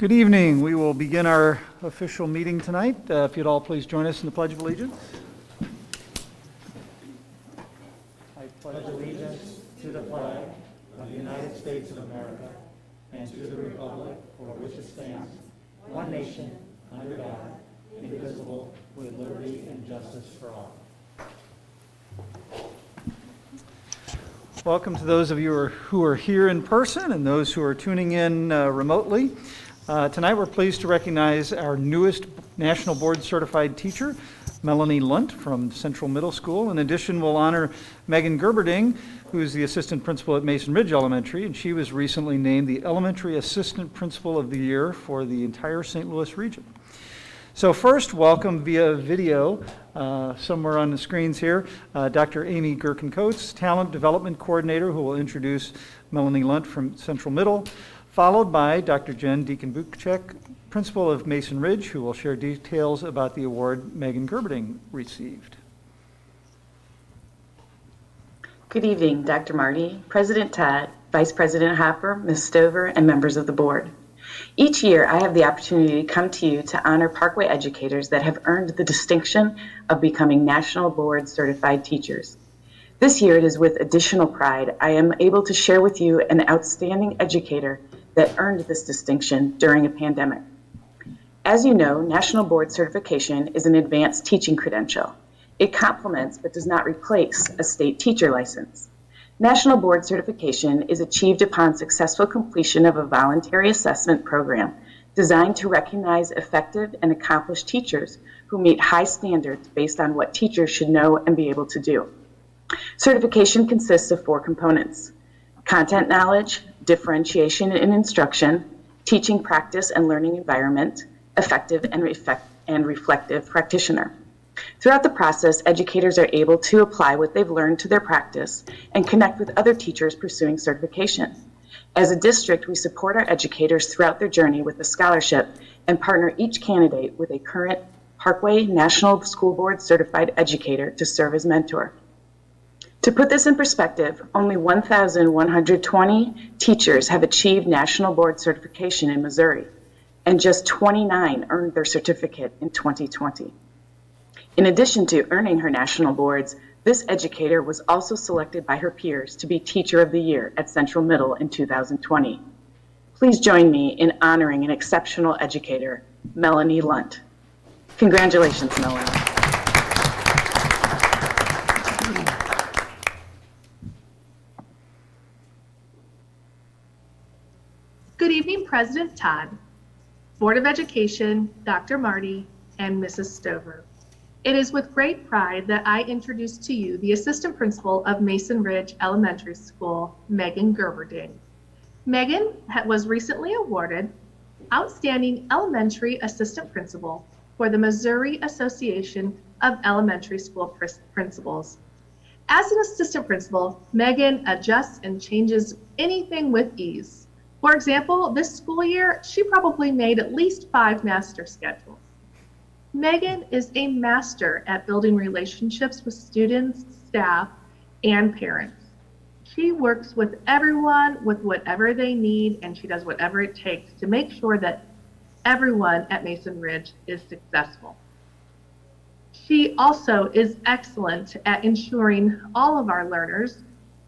Good evening. We will begin our official meeting tonight. If you'd all please join us in the Pledge of Allegiance. I pledge allegiance to the flag of the United States of America and to the republic for which it stands, one nation, under God, indivisible, with liberty and justice for all. Welcome to those of you who are here in person and those who are tuning in remotely. Tonight we're pleased to recognize our newest National Board Certified teacher, Melanie Lunt from Central Middle School. In addition, we'll honor Megan Gerberding, who is the Assistant Principal at Mason Ridge Elementary, and she was recently named the Elementary Assistant Principal of the Year for the entire St. Louis region. So first, welcome via video, somewhere on the screens here, Dr. Amy Gerken-Coates, Talent Development Coordinator, who will introduce Melanie Lunt from Central Middle, followed by Dr. Jen Deacon-Bukacek, Principal of Mason Ridge, who will share details about the award Megan Gerberding received. Good evening, Dr. Marty, President Todd, Vice President Hopper, Ms. Stover, and members of the board. Each year, I have the opportunity to come to you to honor Parkway educators that have earned the distinction of becoming National Board Certified teachers. This year, it is with additional pride I am able to share with you an outstanding educator that earned this distinction during a pandemic. As you know, National Board Certification is an advanced teaching credential. It complements but does not replace a state teacher license. National Board Certification is achieved upon successful completion of a voluntary assessment program designed to recognize effective and accomplished teachers who meet high standards based on what teachers should know and be able to do. Certification consists of 4 components: content knowledge, differentiation in instruction, teaching practice and learning environment, effective and reflective practitioner. Throughout the process, educators are able to apply what they've learned to their practice and connect with other teachers pursuing certification. As a district, we support our educators throughout their journey with a scholarship and partner each candidate with a current Parkway National School Board Certified educator to serve as mentor. To put this in perspective, only 1,120 teachers have achieved National Board Certification in Missouri, and just 29 earned their certificate in 2020. In addition to earning her national boards, this educator was also selected by her peers to be Teacher of the Year at Central Middle in 2020. Please join me in honoring an exceptional educator, Melanie Lunt. Congratulations, Melanie. Good evening, President Todd, Board of Education, Dr. Marty, and Mrs. Stover. It is with great pride that I introduce to you the Assistant Principal of Mason Ridge Elementary School, Megan Gerberding. Megan was recently awarded Outstanding Elementary Assistant Principal for the Missouri Association of Elementary School Principals. As an assistant principal, Megan adjusts and changes anything with ease. For example, this school year, she probably made at least 5 master schedules. Megan is a master at building relationships with students, staff, and parents. She works with everyone with whatever they need, and she does whatever it takes to make sure that everyone at Mason Ridge is successful. She also is excellent at ensuring all of our learners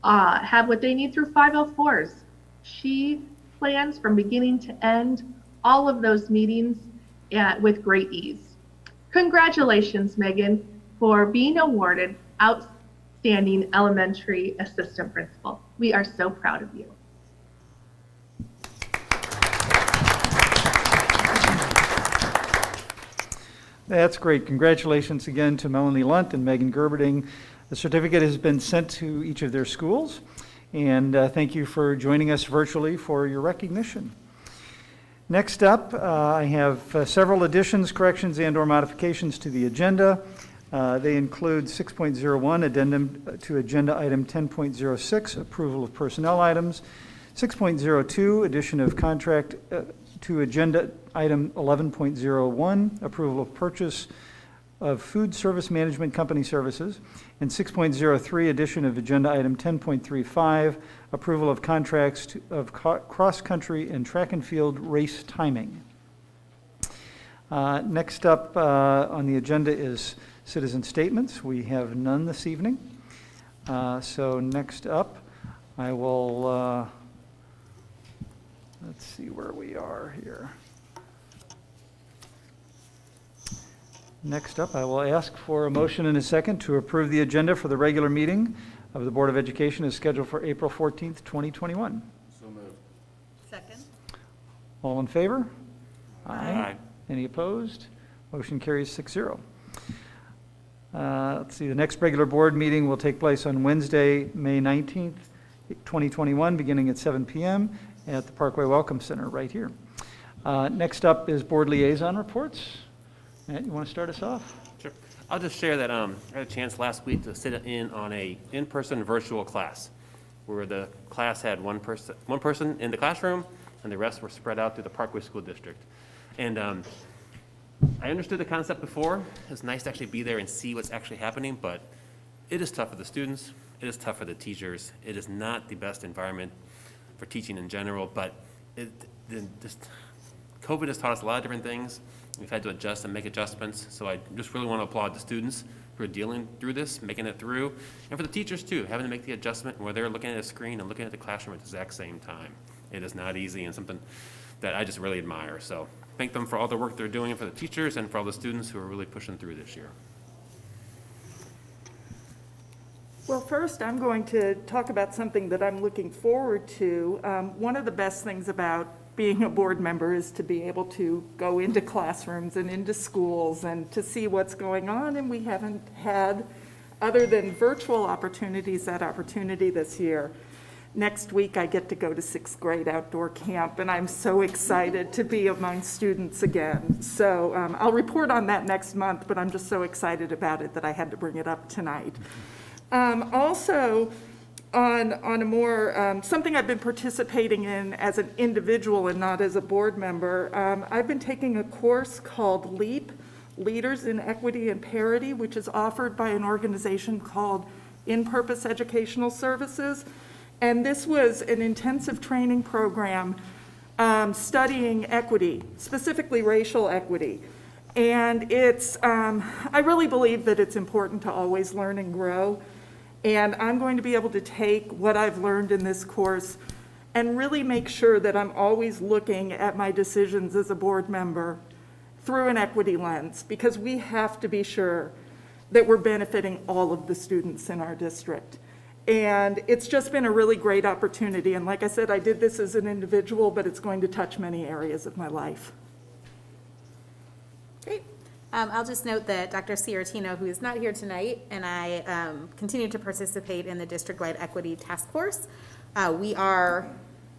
have what they need through 504s. She plans from beginning to end all of those meetings with great ease. Congratulations, Megan, for being awarded Outstanding Elementary Assistant Principal. We are so proud of you. That's great. Congratulations again to Melanie Lunt and Megan Gerberding. The certificate has been sent to each of their schools, and thank you for joining us virtually for your recognition. Next up, I have several additions, corrections, and/or modifications to the agenda. They include 6.01, addendum to agenda item 10.06, approval of personnel items, 6.02, addition of contract to agenda item 11.01, approval of purchase of Food Service Management Company Services, and 6.03, addition of agenda item 10.35, approval of contracts of cross-country and track and field race timing. Next up on the agenda is citizen statements. We have none this evening. So next up, I will, let's see where we are here. Next up, I will ask for a motion and a second to approve the agenda for the regular meeting of the Board of Education as scheduled for April 14th, 2021. So moved. Second. All in favor? Aye. Any opposed? Motion carries 6-0. Let's see, the next regular board meeting will take place on Wednesday, May 19th, 2021, beginning at 7 p.m. at the Parkway Welcome Center right here. Next up is board liaison reports. Matt, you want to start us off? Sure. I'll just share that I had a chance last week to sit in on a in-person virtual class where the class had one person in the classroom and the rest were spread out through the Parkway School District. And I understood the concept before. It's nice to actually be there and see what's actually happening, but it is tough for the students. It is tough for the teachers. It is not the best environment for teaching in general, but COVID has taught us a lot of different things. We've had to adjust and make adjustments, so I just really want to applaud the students who are dealing through this, making it through, and for the teachers too, having to make the adjustment where they're looking at a screen and looking at the classroom at the exact same time. It is not easy and something that I just really admire. So thank them for all the work they're doing, and for the teachers and for all the students who are really pushing through this year. Well, first, I'm going to talk about something that I'm looking forward to. One of the best things about being a board member is to be able to go into classrooms and into schools and to see what's going on, and we haven't had, other than virtual opportunities, that opportunity this year. Next week, I get to go to 6th grade outdoor camp, and I'm so excited to be among students again. So I'll report on that next month, but I'm just so excited about it that I had to bring it up tonight. Also, on a more, something I've been participating in as an individual and not as a board member, I've been taking a course called LEAP, Leaders in Equity and Parity, which is offered by an organization called In-Purpose Educational Services. And this was an intensive training program studying equity, specifically racial equity. And it's, I really believe that it's important to always learn and grow. And I'm going to be able to take what I've learned in this course and really make sure that I'm always looking at my decisions as a board member through an equity lens, because we have to be sure that we're benefiting all of the students in our district. And it's just been a really great opportunity. And like I said, I did this as an individual, but it's going to touch many areas of my life. Great. I'll just note that Dr. Ciartino, who is not here tonight, and I continue to participate in the district-wide equity task force. We are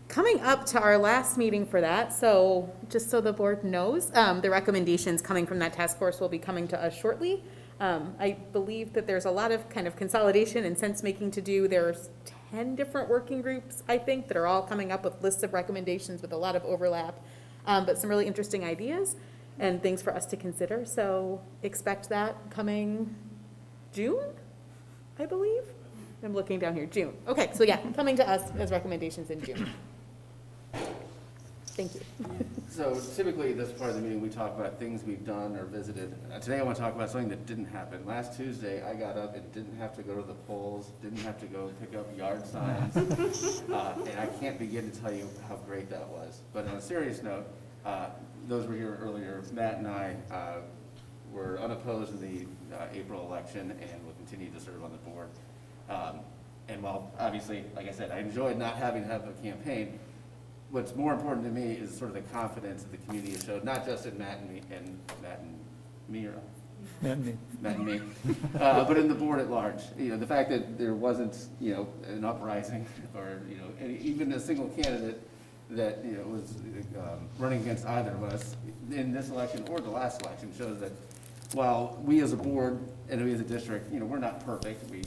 coming up to our last meeting for that, so just so the board knows, the recommendations coming from that task force will be coming to us shortly. I believe that there's a lot of kind of consolidation and sense-making to do. There's 10 different working groups, I think, that are all coming up with lists of recommendations with a lot of overlap, but some really interesting ideas and things for us to consider. So expect that coming June, I believe. I'm looking down here, June. Okay, so yeah, coming to us as recommendations in June. Thank you. So typically, this part of the meeting, we talk about things we've done or visited. Today, I want to talk about something that didn't happen. Last Tuesday, I got up and didn't have to go to the polls, didn't have to go pick up yard signs. And I can't begin to tell you how great that was. But on a serious note, those were here earlier. Matt and I were unopposed in the April election and will continue to serve on the board. And while obviously, like I said, I enjoyed not having to have a campaign, what's more important to me is sort of the confidence that the community has showed, not just in Matt and me, but in the board at large. You know, the fact that there wasn't, an uprising or, even a single candidate that, was running against either of us in this election or the last election shows that while we as a board and we as a district, we're not perfect. We,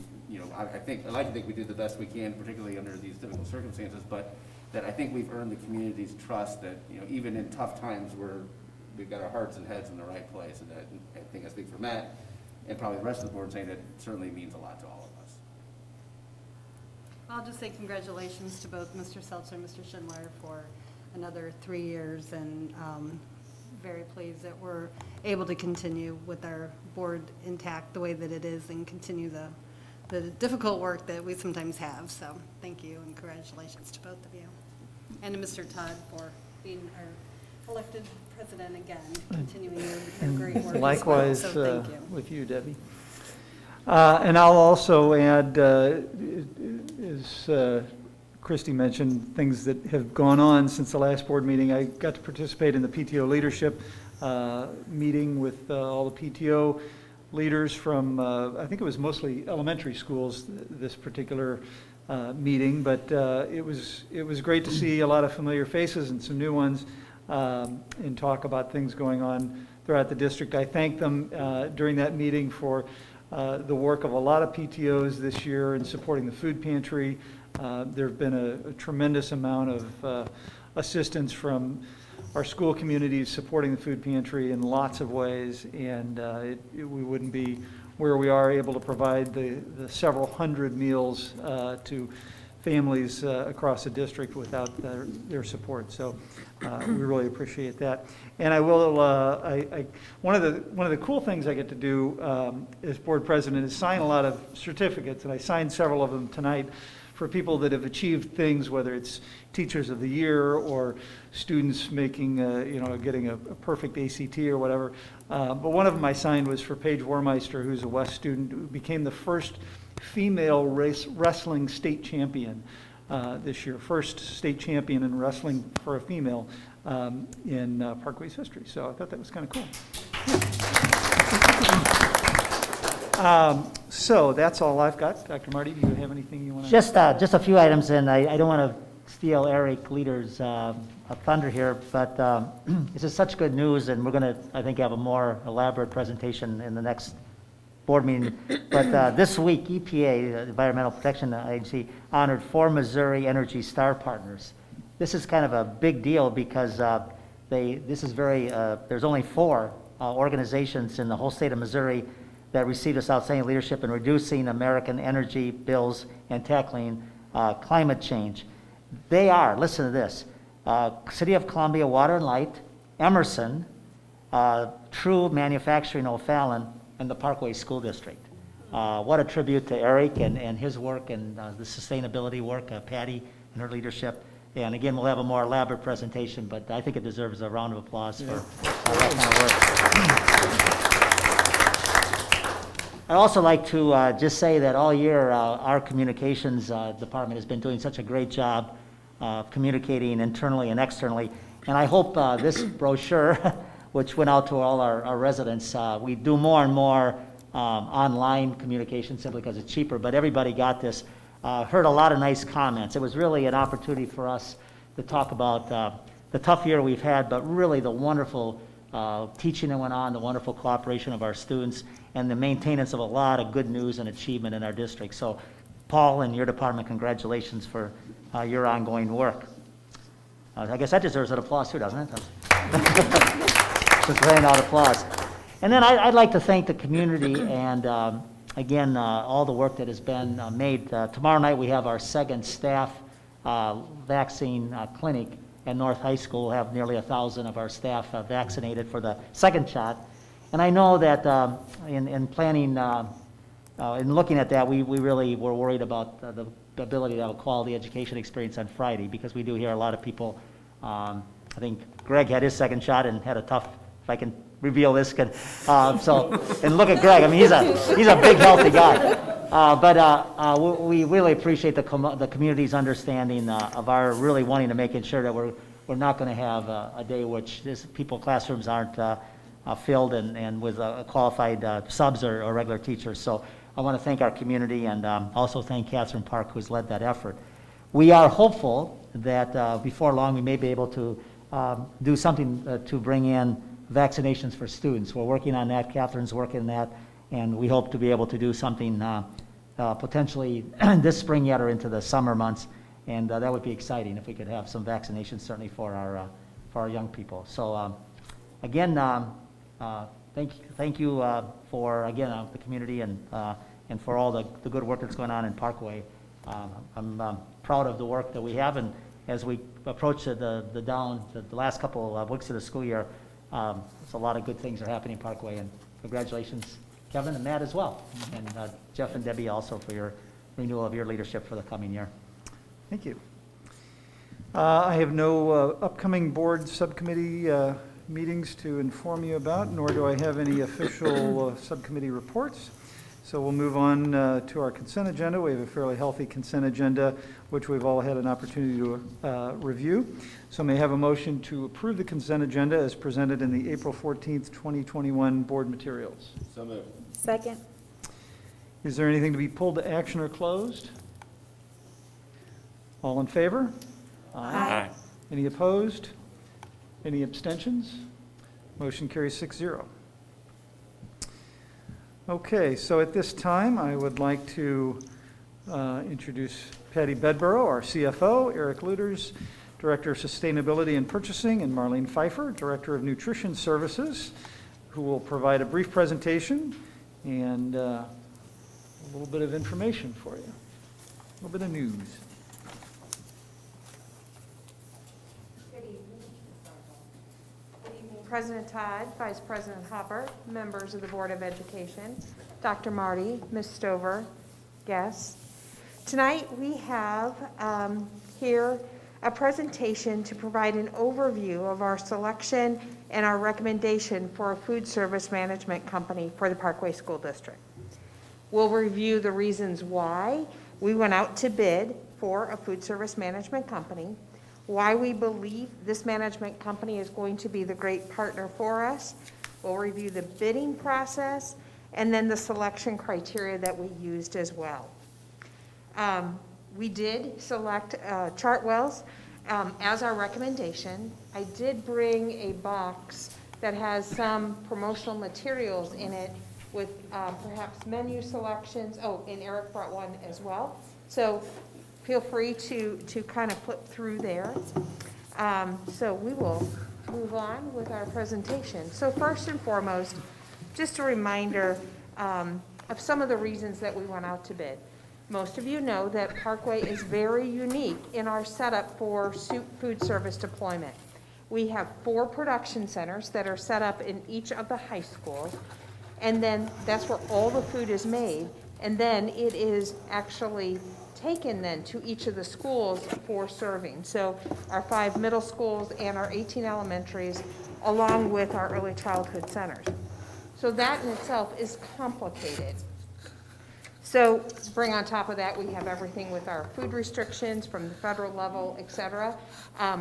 I like to think we do the best we can, particularly under these difficult circumstances, but that I think we've earned the community's trust that, even in tough times we've got our hearts and heads in the right place. And that, I think I speak for Matt, and probably the rest of the board saying that certainly means a lot to all of us. I'll just say congratulations to both Mr. Seltzer and Mr. Schindler for another 3 years, and very pleased that we're able to continue with our board intact the way that it is and continue the difficult work that we sometimes have. So thank you and congratulations to both of you. And to Mr. Todd for being our elected president again, continuing your great work as well. Likewise, So thank you. with you, Debbie. And I'll also add, as Christy mentioned, things that have gone on since the last board meeting. I got to participate in the PTO leadership meeting with all the PTO leaders from, I think it was mostly elementary schools, this particular meeting, but it was great to see a lot of familiar faces and some new ones, and talk about things going on throughout the district. I thank them during that meeting for the work of a lot of PTOs this year in supporting the food pantry. There have been a tremendous amount of assistance from our school communities supporting the food pantry in lots of ways, and we wouldn't be where we are able to provide the several hundred meals to families across the district without their support. So we really appreciate that. And I will, one of the cool things I get to do as board president is sign a lot of certificates, and I signed several of them tonight for people that have achieved things, whether it's Teachers of the Year or students making, getting a perfect ACT or whatever. But one of them I signed was for Paige Warmeister, who's a West student, who became the first female wrestling state champion this year. First state champion in wrestling for a female in Parkway's history. So I thought that was kind of cool. So that's all I've got. Dr. Marty, do you have anything you want to? Just a few items, and I don't want to steal Eric Leader's thunder here, but this is such good news, and we're going to, I think, have a more elaborate presentation in the next board meeting. But this week, EPA, the Environmental Protection Agency, honored 4 Missouri Energy Star Partners. This is kind of a big deal because there's only 4 organizations in the whole state of Missouri that received this outstanding leadership in reducing American energy bills and tackling climate change. They are, listen to this, City of Columbia Water and Light, Emerson, True Manufacturing O'Fallon, and the Parkway School District. What a tribute to Eric and his work and the sustainability work, Patty and her leadership. And again, we'll have a more elaborate presentation, but I think it deserves a round of applause for that kind of work. I'd also like to just say that all year our communications department has been doing such a great job communicating internally and externally. And I hope this brochure, which went out to all our residents, we do more and more online communication simply because it's cheaper, but everybody got this. Heard a lot of nice comments. It was really an opportunity for us to talk about the tough year we've had, but really the wonderful teaching that went on, the wonderful cooperation of our students, and the maintenance of a lot of good news and achievement in our district. So, Paul and your department, congratulations for your ongoing work. I guess that deserves an applause too, doesn't it? Just laying out applause. And then I'd like to thank the community and, again, all the work that has been made. Tomorrow night we have our second staff vaccine clinic at North High School. We'll have nearly 1,000 of our staff vaccinated for the second shot. And I know that in planning, in looking at that, we really were worried about the ability to have a quality education experience on Friday, because we do hear a lot of people, I think Greg had his second shot and had a tough, if I can reveal this, and look at Greg, I mean, he's a big, healthy guy. But we really appreciate the community's understanding of our really wanting to make sure that we're not going to have a day which classrooms aren't filled and with qualified subs or regular teachers. So I want to thank our community and also thank Catherine Park, who's led that effort. We are hopeful that before long we may be able to do something to bring in vaccinations for students. We're working on that. Catherine's working on that, and we hope to be able to do something potentially this spring yet or into the summer months, and that would be exciting if we could have some vaccinations certainly for our young people. So again, thank you for, again, the community and for all the good work that's going on in Parkway. I'm proud of the work that we have, and as we approach the last couple of weeks of the school year, there's a lot of good things are happening in Parkway, and congratulations, Kevin and Matt as well, and Jeff and Debbie also for your renewal of your leadership for the coming year. Thank you. I have no upcoming board subcommittee meetings to inform you about, nor do I have any official subcommittee reports. So we'll move on to our consent agenda. We have a fairly healthy consent agenda, which we've all had an opportunity to review. So may I have a motion to approve the consent agenda as presented in the April 14th, 2021 board materials? So moved. Second. Is there anything to be pulled to action or closed? All in favor? Aye. Any opposed? Any abstentions? Motion carries 6-0. Okay, so at this time, I would like to introduce Patty Bedborough, our CFO, Eric Luters, Director of Sustainability and Purchasing, and Marlene Pfeiffer, Director of Nutrition Services, who will provide a brief presentation and a little bit of information for you, a little bit of news. President Todd, Vice President Hopper, members of the Board of Education, Dr. Marty, Ms. Stover, guests. Tonight we have here a presentation to provide an overview of our selection and our recommendation for a food service management company for the Parkway School District. We'll review the reasons why we went out to bid for a food service management company, why we believe this management company is going to be the great partner for us. We'll review the bidding process and then the selection criteria that we used as well. We did select Chartwells as our recommendation. I did bring a box that has some promotional materials in it with perhaps menu selections. Oh, and Eric brought one as well. So feel free to kind of flip through there. So we will move on with our presentation. So first and foremost, just a reminder of some of the reasons that we went out to bid. Most of you know that Parkway is very unique in our setup for food service deployment. We have 4 production centers that are set up in each of the high schools, and then that's where all the food is made, and then it is actually taken then to each of the schools for serving. So our 5 middle schools and our 18 elementaries, along with our early childhood centers. So that in itself is complicated. So bring on top of that, we have everything with our food restrictions from the federal level, et cetera.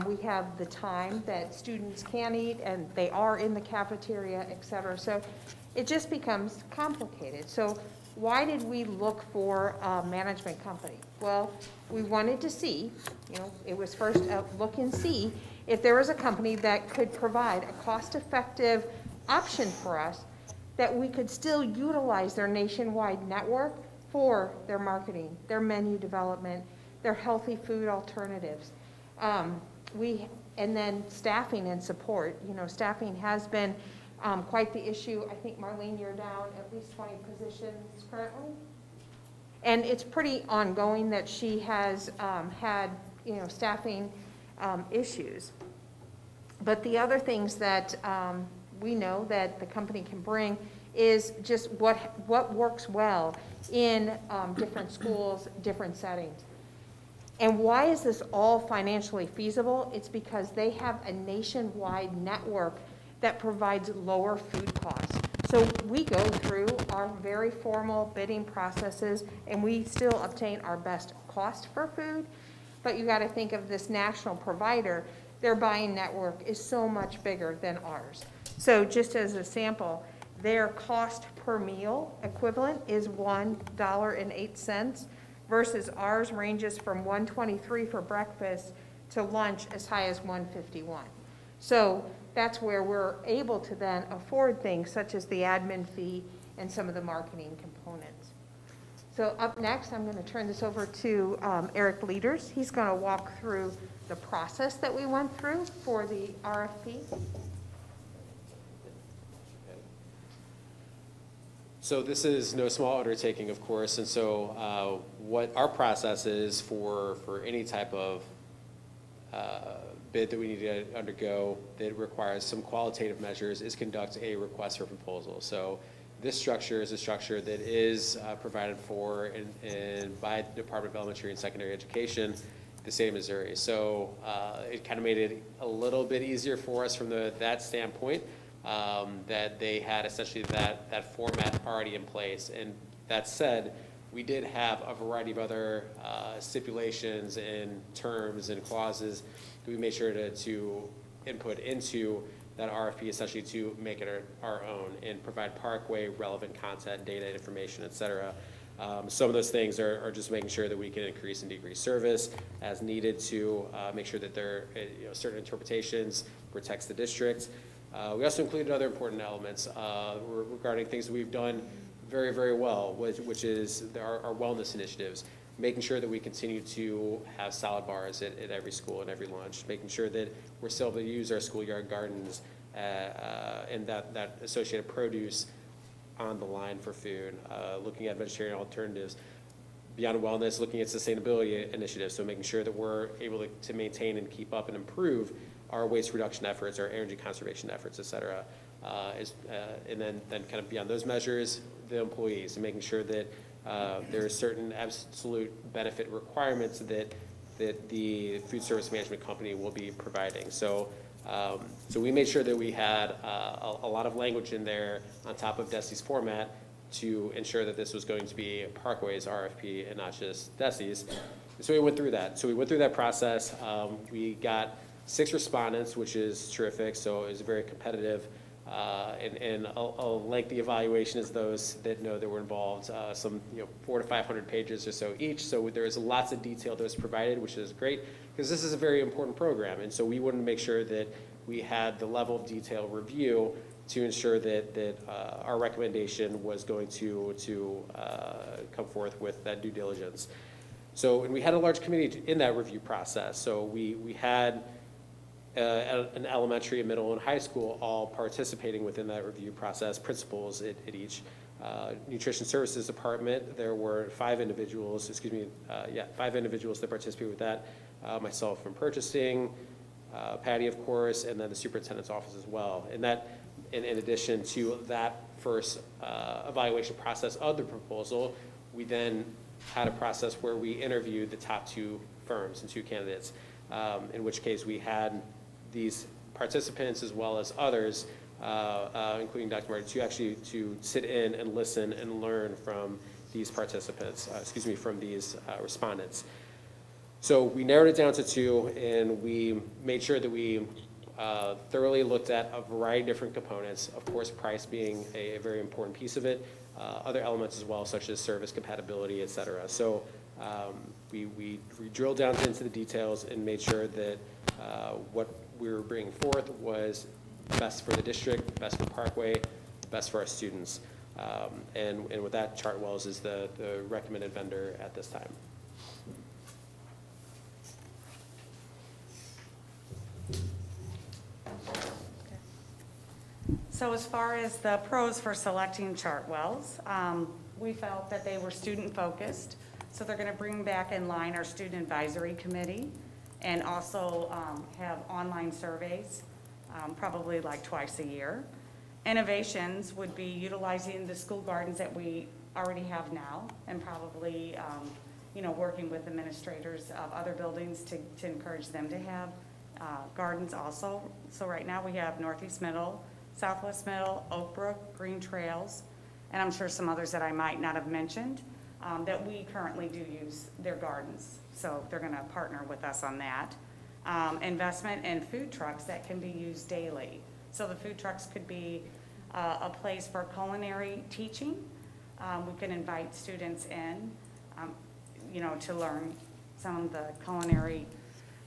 We have the time that students can eat and they are in the cafeteria, et cetera. So it just becomes complicated. So why did we look for a management company? Well, we wanted to see, it was first a look and see if there was a company that could provide a cost-effective option for us that we could still utilize their nationwide network for their marketing, their menu development, their healthy food alternatives. And then staffing and support. Staffing has been quite the issue. I think, Marlene, you're down at least 20 positions currently. And it's pretty ongoing that she has had, staffing issues. But the other things that we know that the company can bring is just what works well in different schools, different settings. And why is this all financially feasible? It's because they have a nationwide network that provides lower food costs. So we go through our very formal bidding processes and we still obtain our best cost for food, but you gotta think of this national provider, their buying network is so much bigger than ours. So just as a sample, their cost per meal equivalent is $1.08 versus ours ranges from $1.23 for breakfast to lunch as high as $1.51. So that's where we're able to then afford things such as the admin fee and some of the marketing components. So up next, I'm going to turn this over to Eric Luters. He's going to walk through the process that we went through for the RFP. So this is no small undertaking, of course, and so what our process is for any type of bid that we need to undergo that requires some qualitative measures is conduct a request for proposal. So this structure is a structure that is provided for by the Department of Elementary and Secondary Education, the state of Missouri. So it kind of made it a little bit easier for us from that standpoint, that they had essentially that format already in place. And that said, we did have a variety of other stipulations and terms and clauses that we made sure to input into that RFP, essentially to make it our own and provide Parkway relevant content, data, information, et cetera. Some of those things are just making sure that we can increase and decrease service as needed to make sure that there certain interpretations protects the district. We also included other important elements regarding things that we've done very, very well, which is our wellness initiatives, making sure that we continue to have salad bars at every school and every lunch, making sure that we're still able to use our schoolyard gardens and that associated produce on the line for food, looking at vegetarian alternatives. Beyond wellness, looking at sustainability initiatives, so making sure that we're able to maintain and keep up and improve our waste reduction efforts, our energy conservation efforts, et cetera. And then kind of beyond those measures, the employees, and making sure that there are certain absolute benefit requirements that the food service management company will be providing. So we made sure that we had a lot of language in there on top of DESI's format to ensure that this was going to be Parkway's RFP and not just DESI's. So we went through that. So we went through that process. We got 6 respondents, which is terrific. So it was very competitive. And a lengthy evaluation as those that know that were involved, some 400 to 500 pages or so each. So there is lots of detail that was provided, which is great because this is a very important program. And so we wanted to make sure that we had the level of detail review to ensure that our recommendation was going to come forth with that due diligence. So, and we had a large committee in that review process. So we had an elementary, middle, and high school all participating within that review process, principals at each. Nutrition Services Department, there were 5 individuals, 5 individuals that participated with that. Myself from purchasing, Patty, of course, and then the superintendent's office as well. And that, in addition to that first evaluation process of the proposal, we then had a process where we interviewed the top 2 firms and 2 candidates, in which case we had these participants as well as others, including Dr. Marty, to sit in and listen and learn from these participants, from these respondents. So we narrowed it down to 2, and we made sure that we thoroughly looked at a variety of different components, of course price being a very important piece of it, other elements as well, such as service compatibility, et cetera. So we drilled down into the details and made sure that what we were bringing forth was best for the district, best for Parkway, best for our students. And with that, Chartwells is the recommended vendor at this time. So as far as the pros for selecting Chartwells, we felt that they were student-focused, so they're going to bring back in line our Student Advisory Committee and also have online surveys, probably like twice a year. Innovations would be utilizing the school gardens that we already have now and probably, working with administrators of other buildings to encourage them to have gardens also. So right now we have Northeast Middle, Southwest Middle, Oak Brook, Green Trails, and I'm sure some others that I might not have mentioned that we currently do use their gardens. So they're going to partner with us on that. Investment in food trucks that can be used daily. So the food trucks could be a place for culinary teaching. We can invite students in, to learn some of the culinary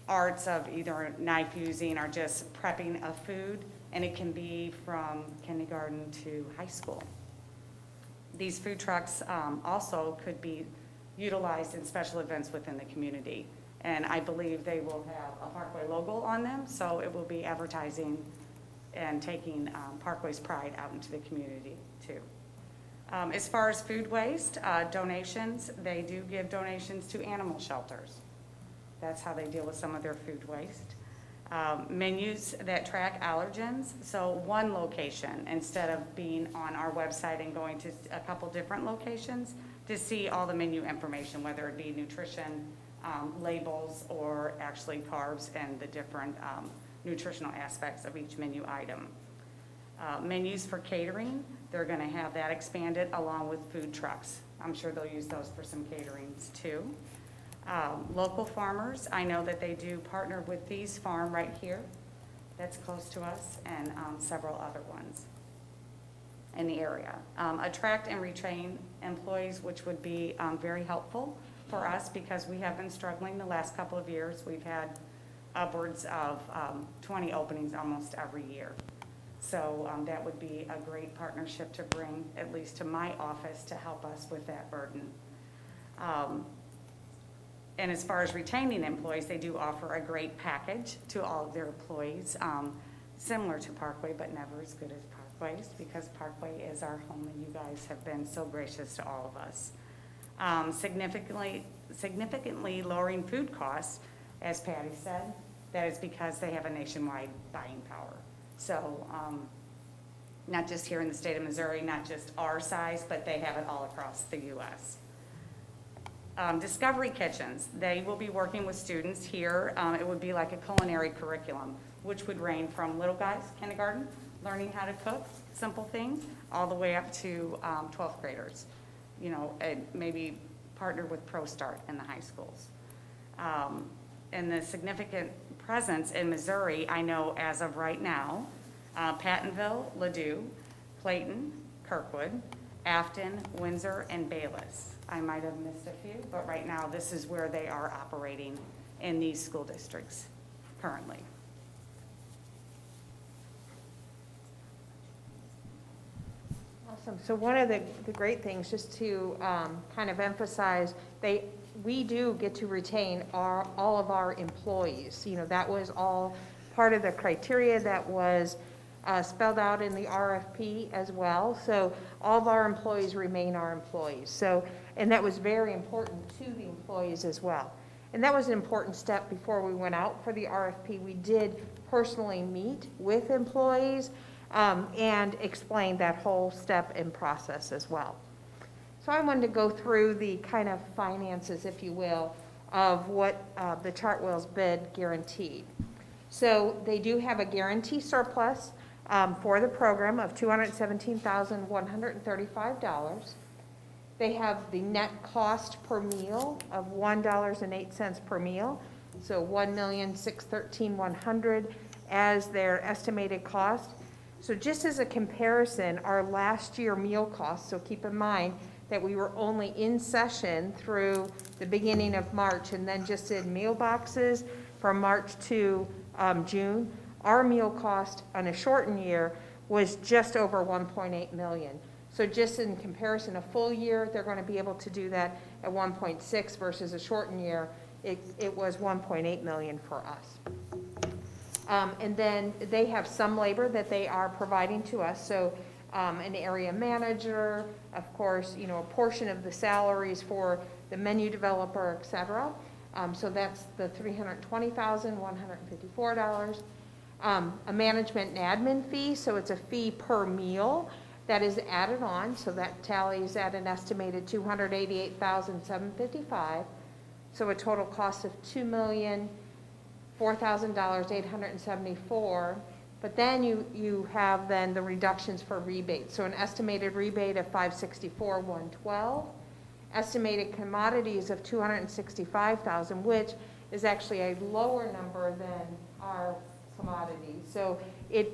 arts of either knife using or just prepping of food. And it can be from kindergarten to high school. These food trucks also could be utilized in special events within the community. And I believe they will have a Parkway logo on them, so it will be advertising and taking Parkway's pride out into the community too. As far as food waste, donations, they do give donations to animal shelters. That's how they deal with some of their food waste. Menus that track allergens, so one location instead of being on our website and going to a couple different locations to see all the menu information, whether it be nutrition labels or actually carbs and the different nutritional aspects of each menu item. Menus for catering, they're going to have that expanded along with food trucks. I'm sure they'll use those for some caterings too. Local farmers, I know that they do partner with Thieves Farm right here, that's close to us, and several other ones in the area. Attract and retrain employees, which would be very helpful for us because we have been struggling the last couple of years. We've had upwards of 20 openings almost every year. So that would be a great partnership to bring, at least to my office, to help us with that burden. And as far as retaining employees, they do offer a great package to all of their employees, similar to Parkway, but never as good as Parkway's, because Parkway is our home and you guys have been so gracious to all of us. Significantly lowering food costs, as Patty said, that is because they have a nationwide buying power. So not just here in the state of Missouri, not just our size, but they have it all across the U.S. Discovery kitchens, they will be working with students here. It would be like a culinary curriculum, which would range from little guys, kindergarten, learning how to cook, simple things, all the way up to 12th graders. You know, and maybe partner with ProStart in the high schools. And the significant presence in Missouri, I know as of right now, Pattonville, Ladue, Clayton, Kirkwood, Afton, Windsor, and Bayless. I might have missed a few, but right now this is where they are operating in these school districts currently. Awesome. So one of the great things, just to kind of emphasize, we do get to retain all of our employees. You know, that was all part of the criteria that was spelled out in the RFP as well. So all of our employees remain our employees. So, and that was very important to the employees as well. And that was an important step before we went out for the RFP. We did personally meet with employees and explain that whole step and process as well. So I wanted to go through the kind of finances, if you will, of what the Chartwell's bid guaranteed. So they do have a guarantee surplus for the program of $217,135. They have the net cost per meal of $1.08 per meal, so $1,613,100 as their estimated cost. So just as a comparison, our last year meal costs, so keep in mind that we were only in session through the beginning of March and then just did meal boxes from March to June. Our meal cost on a shortened year was just over 1.8 million. So just in comparison, a full year, they're going to be able to do that at 1.6 versus a shortened year, it was 1.8 million for us. And then they have some labor that they are providing to us. So an area manager, of course, you know, a portion of the salaries for the menu developer, et cetera. So that's the $320,154. A management and admin fee, so it's a fee per meal that is added on, so that tallies at an estimated $288,755. So a total cost of $2,004,874. But then you have then the reductions for rebates. So an estimated rebate of $564,112, estimated commodities of $265,000, which is actually a lower number than our commodities. So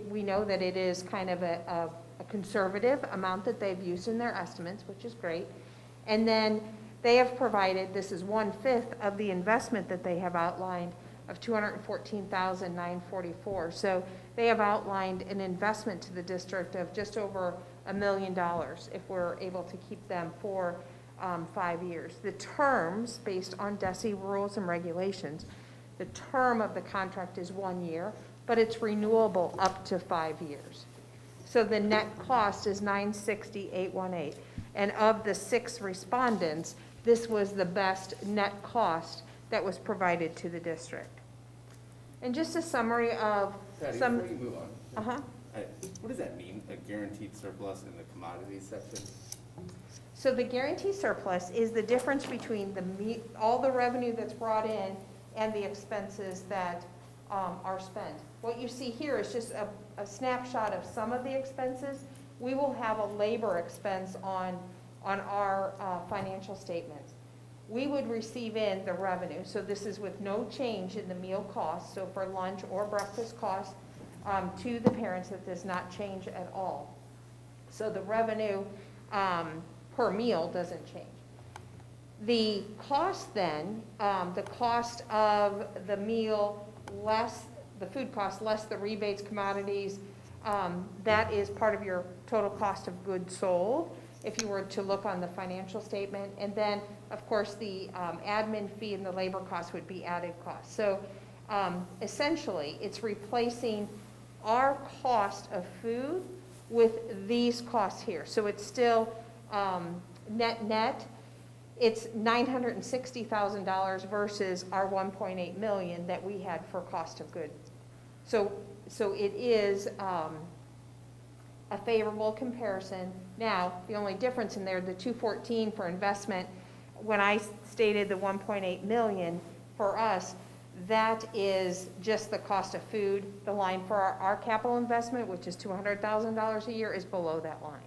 we know that it is kind of a conservative amount that they've used in their estimates, which is great. And then they have provided, this is 1/5 of the investment that they have outlined of $214,944. So they have outlined an investment to the district of just over $1 million if we're able to keep them for 5 years. The terms, based on DESE rules and regulations, the term of the contract is 1 year, but it's renewable up to 5 years. So the net cost is $960,818. And of the 6 respondents, this was the best net cost that was provided to the district. And just a summary of Patty, some. before you move on, Uh-huh. what does that mean, a guaranteed surplus in the commodities section? So the guarantee surplus is the difference between all the revenue that's brought in and the expenses that are spent. What you see here is just a snapshot of some of the expenses. We will have a labor expense on our financial statements. We would receive in the revenue, so this is with no change in the meal cost, so for lunch or breakfast cost to the parents, that does not change at all. So the revenue per meal doesn't change. The cost then, the cost of the meal less the food cost, less the rebates, commodities, that is part of your total cost of goods sold, if you were to look on the financial statement. And then, of course, the admin fee and the labor cost would be added costs. So essentially, it's replacing our cost of food with these costs here. So it's still net, it's $960,000 versus our $1.8 million that we had for cost of goods. So it is a favorable comparison. Now, the only difference in there, the 214 for investment, when I stated the 1.8 million for us, that is just the cost of food. The line for our capital investment, which is $200,000 a year, is below that line.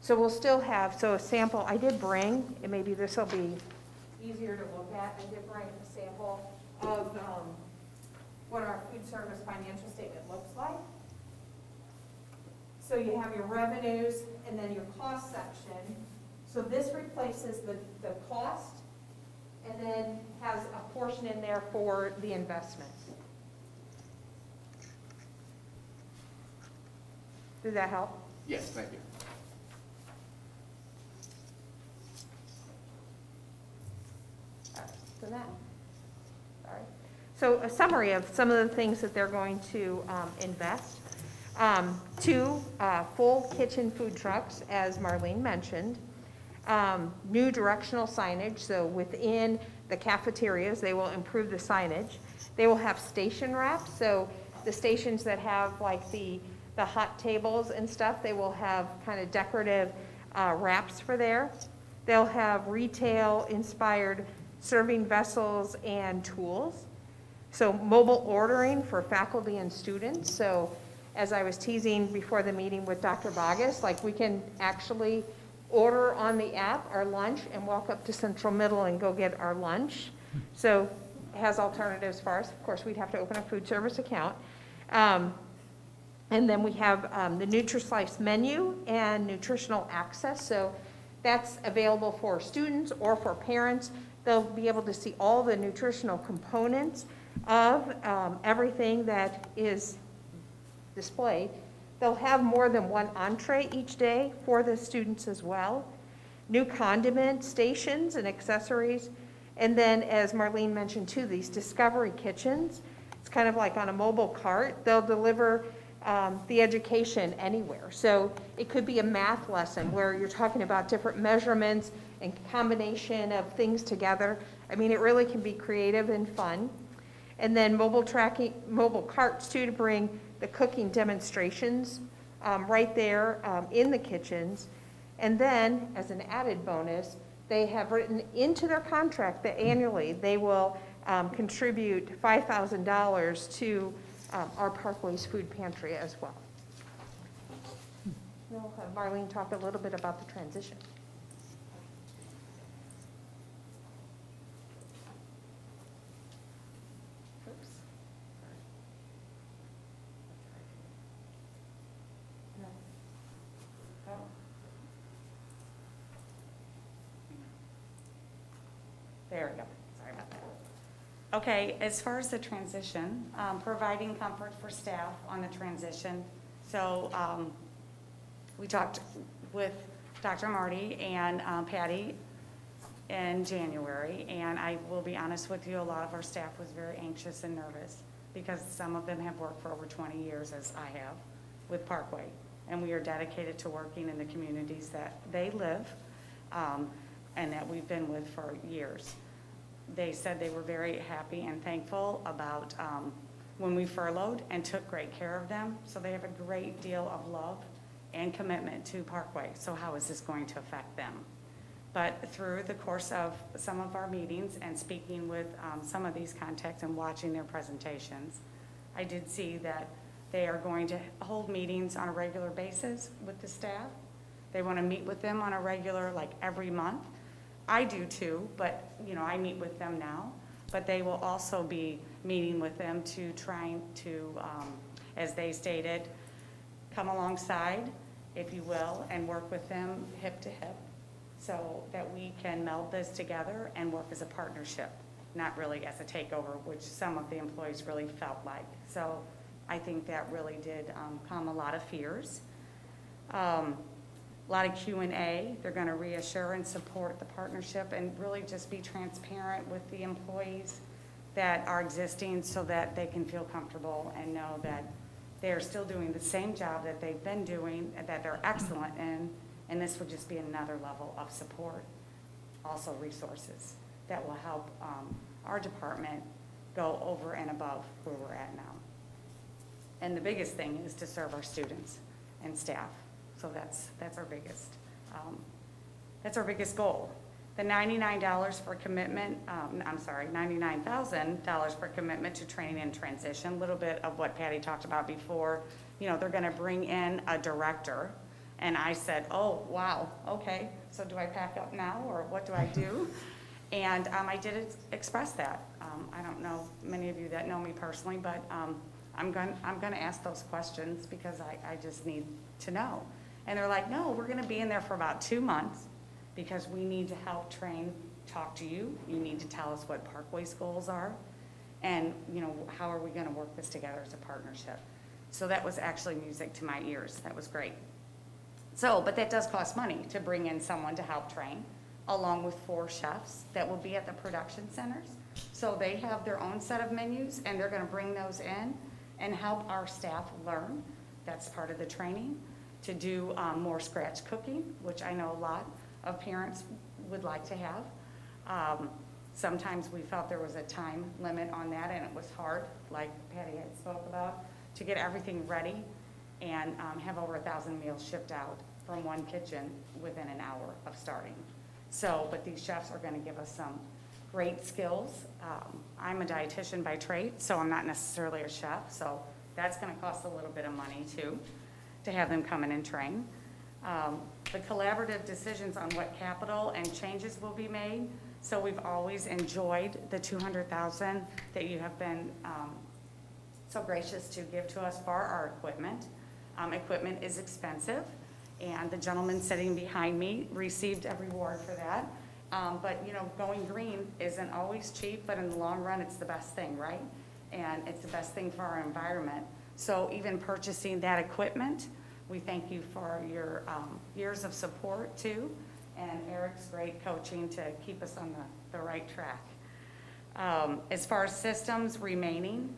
So we'll still have, so a sample, I did bring, and maybe this will be easier to look at, I did bring a sample of what our food service financial statement looks like. So you have your revenues and then your cost section. So this replaces the cost and then has a portion in there for the investment. Does that help? Yes, thank you. So that. Sorry. So a summary of some of the things that they're going to invest. 2 full kitchen food trucks, as Marlene mentioned. New directional signage, so within the cafeterias, they will improve the signage. They will have station wraps, so the stations that have like the hot tables and stuff, they will have kind of decorative wraps for there. They'll have retail-inspired serving vessels and tools. So mobile ordering for faculty and students. So as I was teasing before the meeting with Dr. Bogus, like we can actually order on the app our lunch and walk up to Central Middle and go get our lunch. So it has alternatives for us. Of course, we'd have to open a food service account. And then we have the NutriSlice menu and nutritional access. So that's available for students or for parents. They'll be able to see all the nutritional components of everything that is displayed. They'll have more than 1 entree each day for the students as well. New condiment stations and accessories. And then, as Marlene mentioned too, these discovery kitchens. It's kind of like on a mobile cart. They'll deliver the education anywhere. So it could be a math lesson where you're talking about different measurements and combination of things together. I mean, it really can be creative and fun. And then mobile carts too, to bring the cooking demonstrations right there in the kitchens. And then, as an added bonus, they have written into their contract that annually they will contribute $5,000 to our Parkways Food Pantry as well. We'll have Marlene talk a little bit about the transition. Oops. Oh. There we go. Sorry about that. Okay, as far as the transition, providing comfort for staff on the transition. So we talked with Dr. Marty and Patty in January, and I will be honest with you, a lot of our staff was very anxious and nervous because some of them have worked for over 20 years, as I have, with Parkway. and we are dedicated to working in the communities that they live and that we've been with for years. They said they were very happy and thankful about when we furloughed and took great care of them. So they have a great deal of love and commitment to Parkway. So how is this going to affect them? But through the course of some of our meetings and speaking with some of these contacts and watching their presentations, I did see that they are going to hold meetings on a regular basis with the staff. They want to meet with them on a regular, like every month. I do too, but I meet with them now. But they will also be meeting with them to trying to, as they stated, come alongside, if you will, and work with them hip to hip so that we can meld this together and work as a partnership, not really as a takeover, which some of the employees really felt like. So I think that really did calm a lot of fears. A lot of Q&A. They're going to reassure and support the partnership and really just be transparent with the employees that are existing so that they can feel comfortable and know that they're still doing the same job that they've been doing, that they're excellent in, and this would just be another level of support. Also resources that will help our department go over and above where we're at now. And the biggest thing is to serve our students and staff. So that's our biggest goal. The $99 for commitment, $99,000 for commitment to training and transition, a little bit of what Patty talked about before. They're gonna bring in a director. And I said, oh, wow, okay, so do I pack up now or what do I do? And I did express that. I don't know many of you that know me personally, but I'm gonna ask those questions because I just need to know. And they're like, no, we're gonna be in there for about 2 months because we need to help train, talk to you. You need to tell us what Parkway's goals are. And how are we gonna work this together as a partnership? So that was actually music to my ears. That was great. So, but that does cost money to bring in someone to help train, along with 4 chefs that will be at the production centers. So they have their own set of menus and they're gonna bring those in and help our staff learn. That's part of the training. To do more scratch cooking, which I know a lot of parents would like to have. Sometimes we felt there was a time limit on that and it was hard, like Patty had spoke about, to get everything ready and have over 1,000 meals shipped out from one kitchen within an hour of starting. So, but these chefs are gonna give us some great skills. I'm a dietitian by trade, so I'm not necessarily a chef, so that's gonna cost a little bit of money too, to have them come in and train. The collaborative decisions on what capital and changes will be made. So we've always enjoyed the $200,000 that you have been so gracious to give to us for our equipment. Equipment is expensive, and the gentleman sitting behind me received a reward for that. But going green isn't always cheap, but in the long run, it's the best thing, right? And it's the best thing for our environment. So even purchasing that equipment, we thank you for your years of support too, and Eric's great coaching to keep us on the right track. As far as systems remaining,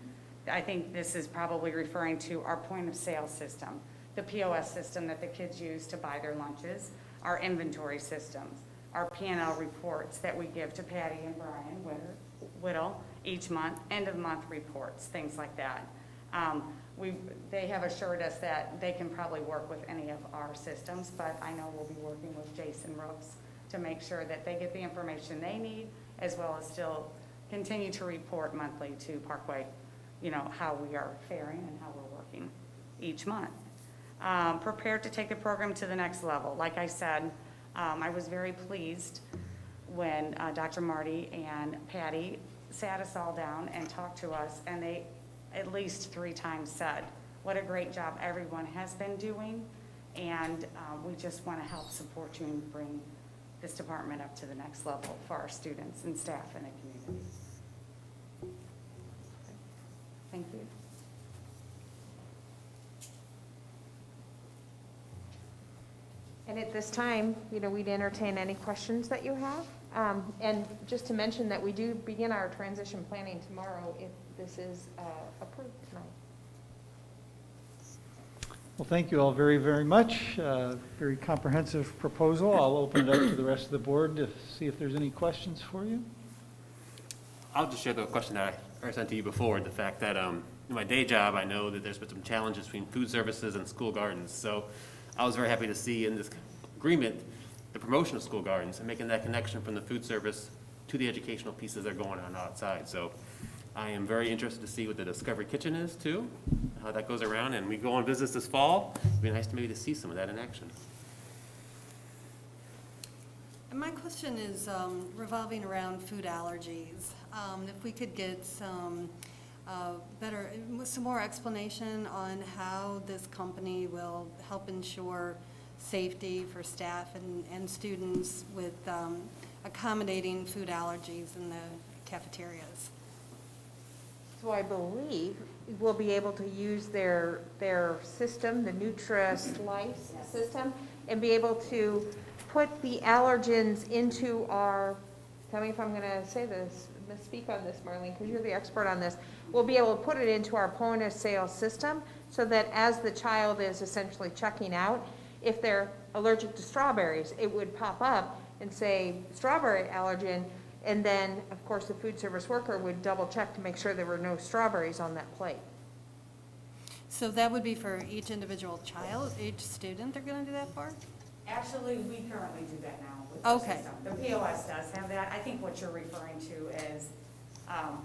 I think this is probably referring to our point of sale system, the POS system that the kids use to buy their lunches, our inventory systems, our P&L reports that we give to Patty and Brian Whittle each month, end of month reports, things like that. They have assured us that they can probably work with any of our systems, but I know we'll be working with Jason Rooks to make sure that they get the information they need, as well as still continue to report monthly to Parkway, how we are faring and how we're working each month. Prepared to take the program to the next level. Like I said, I was very pleased when Dr. Marty and Patty sat us all down and talked to us, and they at least 3 times said what a great job everyone has been doing, and we just want to help support you and bring this department up to the next level for our students and staff and the community. Thank you. And at this time, we'd entertain any questions that you have. And just to mention that we do begin our transition planning tomorrow if this is approved tonight. Well, thank you all very, very much. Very comprehensive proposal. I'll open it up to the rest of the board to see if there's any questions for you. I'll just share the question that I sent to you before, the fact that in my day job, I know that there's been some challenges between food services and school gardens. So I was very happy to see in this agreement the promotion of school gardens and making that connection from the food service to the educational pieces that are going on outside. So I am very interested to see what the Discovery Kitchen is too, how that goes around. And we go on visits this fall. It'd be nice to maybe to see some of that in action. And my question is revolving around food allergies. If we could get some some more explanation on how this company will help ensure safety for staff and students with accommodating food allergies in the cafeterias. So I believe we'll be able to use their system, the NutraSlice system, and be able to put the allergens into our, tell me if I'm gonna say this, speak on this, Marlene, because you're the expert on this. We'll be able to put it into our point of sale system so that as the child is essentially checking out, if they're allergic to strawberries, it would pop up and say strawberry allergen, and then, of course, the food service worker would double check to make sure there were no strawberries on that plate. So that would be for each individual child, each student they're going to do that for? Actually, we currently do that now with the Okay. system. The POS does have that. I think what you're referring to is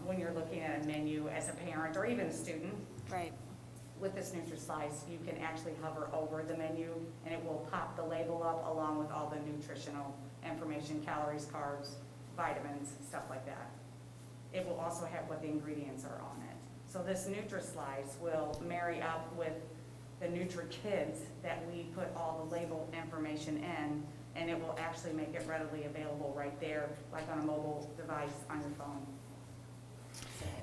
when you're looking at a menu as a parent or even a student. Right. With this NutraSlice, you can actually hover over the menu and it will pop the label up along with all the nutritional information, calories, carbs, vitamins, stuff like that. It will also have what the ingredients are on it. So this NutraSlice will marry up with the NutriKids that we put all the label information in, and it will actually make it readily available right there, like on a mobile device on your phone.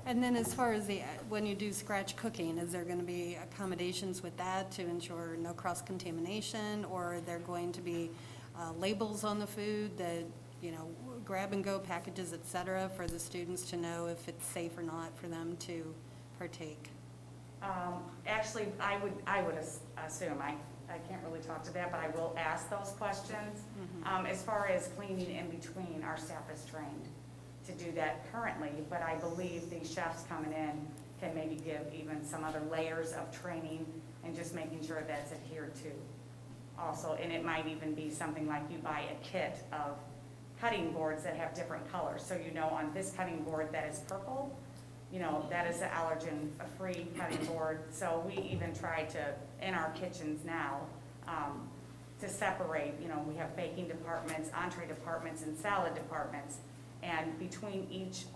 And then as far as when you do scratch cooking, is there going to be accommodations with that to ensure no cross-contamination, or are there going to be labels on the food that, grab-and-go packages, et cetera, for the students to know if it's safe or not for them to partake? Actually, I would assume, I can't really talk to that, but I will ask those questions. As far as cleaning in between, our staff is trained to do that currently, but I believe these chefs coming in can maybe give even some other layers of training and just making sure that's adhered to also. And it might even be something like you buy a kit of cutting boards that have different colors. So on this cutting board that is purple, that is an allergen-free cutting board. So we even try to, in our kitchens now, to separate, we have baking departments, entree departments, and salad departments. And between each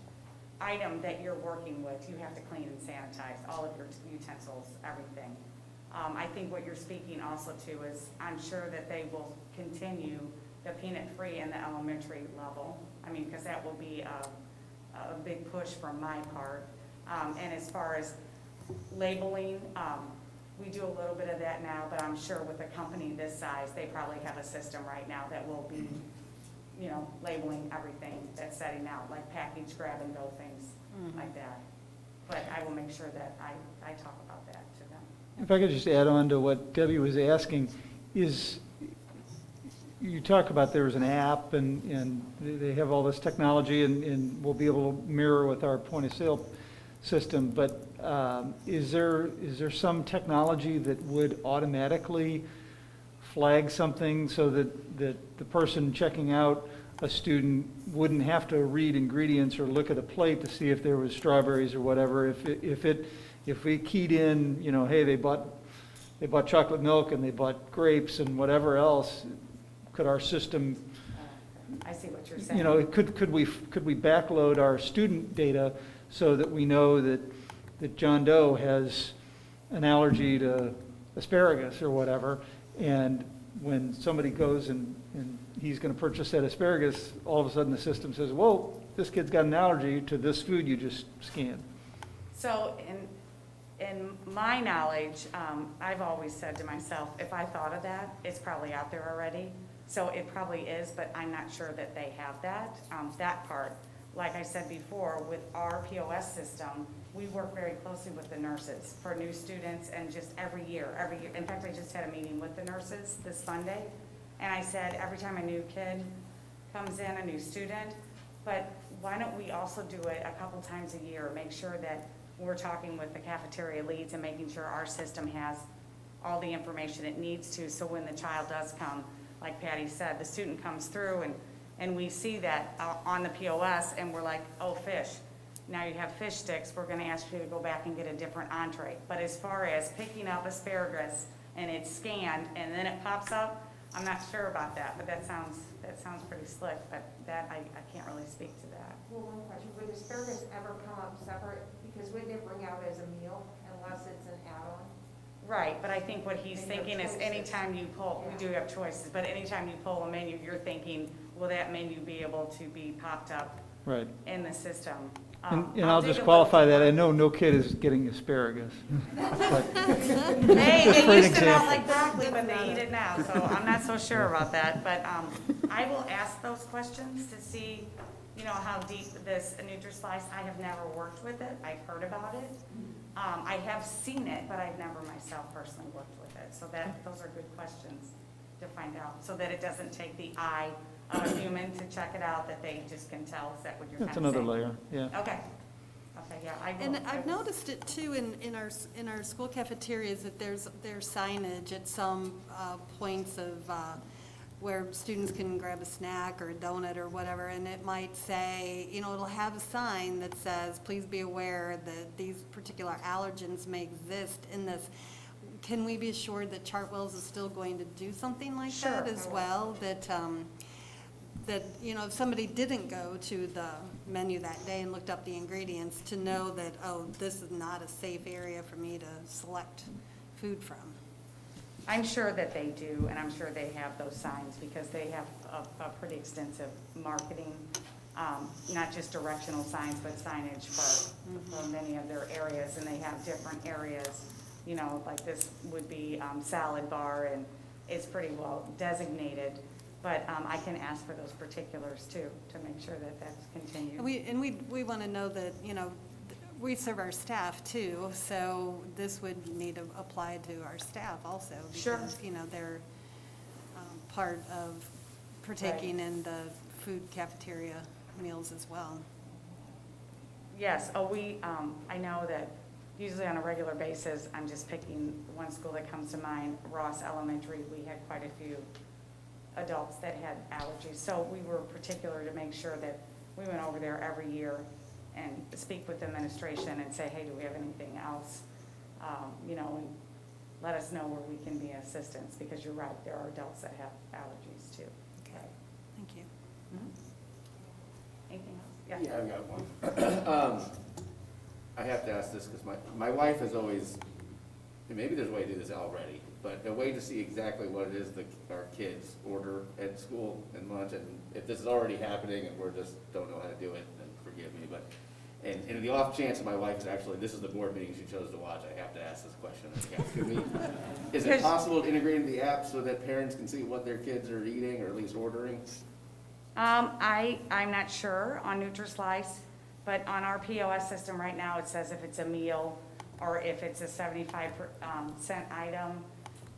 item that you're working with, you have to clean and sanitize all of your utensils, everything. I think what you're speaking also to is, I'm sure that they will continue the peanut-free in the elementary level. Because that will be a big push from my part. And as far as labeling, we do a little bit of that now, but I'm sure with a company this size, they probably have a system right now that will be, labeling everything that's setting out, like package grab-and-go things like that. But I will make sure that I talk about that to them. If I could just add on to what Debbie was asking, is you talk about there's an app and they have all this technology and we'll be able to mirror with our point of sale system, but is there some technology that would automatically flag something so that the person checking out a student wouldn't have to read ingredients or look at a plate to see if there was strawberries or whatever? If we keyed in, hey, they bought chocolate milk and they bought grapes and whatever else, could our system, I see what you're saying. could we backload our student data so that we know that John Doe has an allergy to asparagus or whatever, and when somebody goes and he's going to purchase that asparagus, all of a sudden the system says, whoa, this kid's got an allergy to this food you just scanned. So in my knowledge, I've always said to myself, if I thought of that, it's probably out there already. So it probably is, but I'm not sure that they have that part. like I said before, with our POS system, we work very closely with the nurses for new students and just every year. In fact, I just had a meeting with the nurses this Sunday, and I said, every time a new kid comes in, a new student, but why don't we also do it a couple times a year? Make sure that we're talking with the cafeteria leads and making sure our system has all the information it needs to, so when the child does come, like Patty said, the student comes through and we see that on the POS and we're like, oh, fish. Now you have fish sticks, we're gonna ask you to go back and get a different entree. But as far as picking up asparagus and it's scanned and then it pops up, I'm not sure about that, but that sounds pretty slick, but that, I can't really speak to that. Well, one question, would asparagus ever come up separate? Because wouldn't it bring out as a meal unless it's an add-on? Right, but I think what he's And you have thinking is choices. anytime you pull, we do have choices, but anytime you pull a menu, you're thinking, will that menu be able to be popped up Right. in the system? And I'll just qualify that, I know no kid is getting asparagus. Hey, Just for it an used to not example. like broccoli, but they eat it now, so I'm not so sure about that. But I will ask those questions to see, you know, how deep this NutriSlice, I have never worked with it, I've heard about it. I have seen it, but I've never myself personally worked with it. So those are good questions to find out, so that it doesn't take the eye of a human to check it out, that they just can tell, is that what you're kind of That's saying? another layer, yeah. Okay, yeah, I will. And I've noticed it too in our school cafeterias, that there's signage at some points of where students can grab a snack or a donut or whatever, and it might say, you know, it'll have a sign that says, please be aware that these particular allergens may exist in this. Can we be assured that Chartwell's is still going to do something like that Sure. as well? That, you know, if somebody didn't go to the menu that day and looked up the ingredients, to know that, oh, this is not a safe area for me to select food from. I'm sure that they do, and I'm sure they have those signs, because they have a pretty extensive marketing, not just directional signs, but signage for many of their areas, and they have different areas, you know, like this would be salad bar, and it's pretty well designated, but I can ask for those particulars too, to make sure that that's continued. We want to know that, you know, we serve our staff too, so this would need to apply to our staff also. Sure. Because, you know, they're part of partaking in the food cafeteria meals as well. Yes, I know that usually on a regular basis, I'm just picking one school that comes to mind, Ross Elementary, we had quite a few adults that had allergies. So we were particular to make sure that we went over there every year and speak with the administration and say, hey, do we have anything else? You know, and let us know where we can be assistance, because you're right, there are adults that have allergies too. Okay, thank you. Anything else? Yeah, I've got one. I have to ask this because my wife has always, and maybe there's a way to do this already, but a way to see exactly what it is that our kids order at school and lunch, and if this is already happening and we're just don't know how to do it, then forgive me, but, and in the off chance that my wife is actually, this is the board meeting she chose to watch, I have to ask this question. Is it possible to integrate into the app so that parents can see what their kids are eating, or at least ordering? I'm not sure on NutriSlice, but on our POS system right now, it says if it's a meal or if it's a 75-cent item.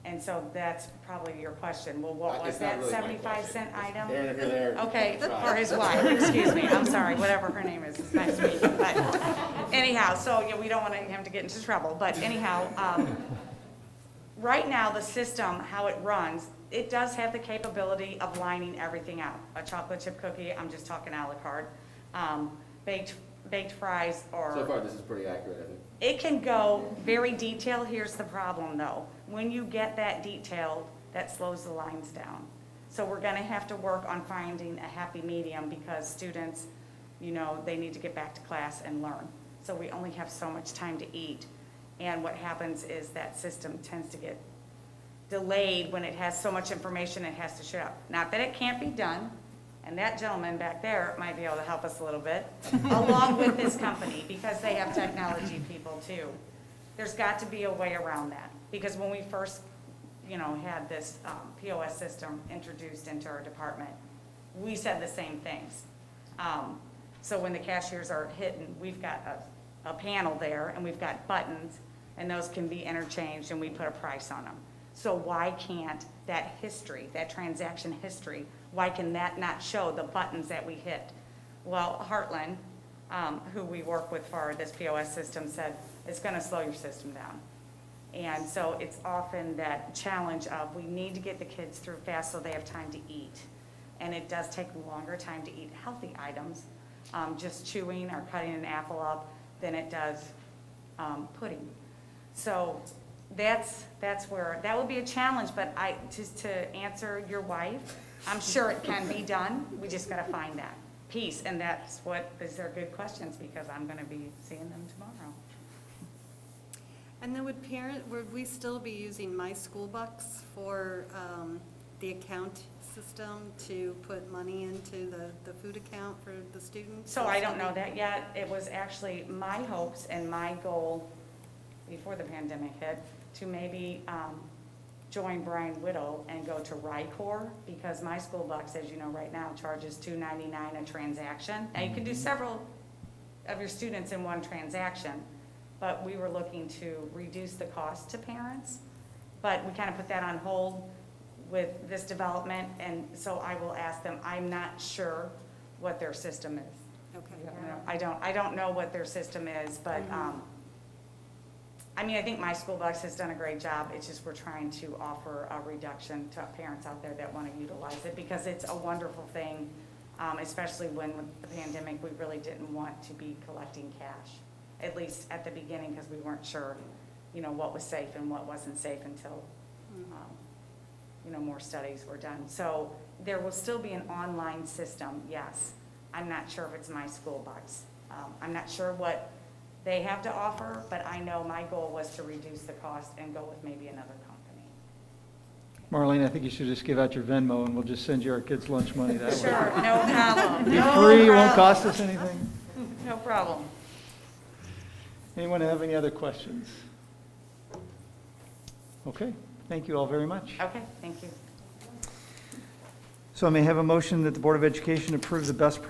And so that's probably your question. Well, what was It's not that really my 75-cent item? Aaron, if you're there. Okay, try. or his wife, excuse me, I'm sorry, whatever her name is, it's nice to meet you. But anyhow, so, yeah, we don't want him to get into trouble, but anyhow, right now, the system, how it runs, it does have the capability of lining everything out. A chocolate chip cookie, I'm just talking a la carte, baked fries, or. So far, this is pretty accurate, I think. It can go very detailed. Here's the problem though. When you get that detailed, that slows the lines down. So we're gonna have to work on finding a happy medium, because students, you know, they need to get back to class and learn. So we only have so much time to eat. And what happens is that system tends to get delayed when it has so much information it has to show up. Not that it can't be done, and that gentleman back there might be able to help us a little bit, along with this company, because they have technology people too. There's got to be a way around that, because when we first, you know, had this POS system introduced into our department, we said the same things. So when the cashiers are hitting, we've got a panel there, and we've got buttons, and those can be interchanged, and we put a price on them. So why can't that history, that transaction history, why can that not show the buttons that we hit? Well, Heartland, who we work with for this POS system, said it's going to slow your system down. And so it's often that challenge of we need to get the kids through fast so they have time to eat. And it does take a longer time to eat healthy items, just chewing or cutting an apple up, than it does pudding. So that's where, that would be a challenge, but just to answer your wife, I'm sure it can be done. We just got to find that piece. And that's what, these are good questions, because I'm going to be seeing them tomorrow. And then would we still be using My School Bucks for the account system to put money into the food account for the students? So I don't know that yet. It was actually my hopes and my goal before the pandemic hit to maybe join Brian Whittle and go to RICOR, because My School Bucks, as you know, right now charges $2.99 a transaction. Now you can do several of your students in one transaction, but we were looking to reduce the cost to parents. But we kind of put that on hold with this development, and so I will ask them. I'm not sure what their system is. Okay. I don't know what their system is, but I mean, I think My School Bucks has done a great job. It's just we're trying to offer a reduction to parents out there that want to utilize it, because it's a wonderful thing, especially when with the pandemic we really didn't want to be collecting cash, at least at the beginning, because we weren't sure, you know, what was safe and what wasn't safe until, you know, more studies were done. So there will still be an online system, yes. I'm not sure if it's My School Bucks. I'm not sure what they have to offer, but I know my goal was to reduce the cost and go with maybe another company. Marlene, I think you should just give out your Venmo and we'll just send you our kids' lunch money that way. Sure, no problem. Be No free, it won't problem. cost us anything. No problem. Anyone have any other questions? Okay, thank you all very much. Okay, thank you. So I may have a motion that the Board of Education approve the best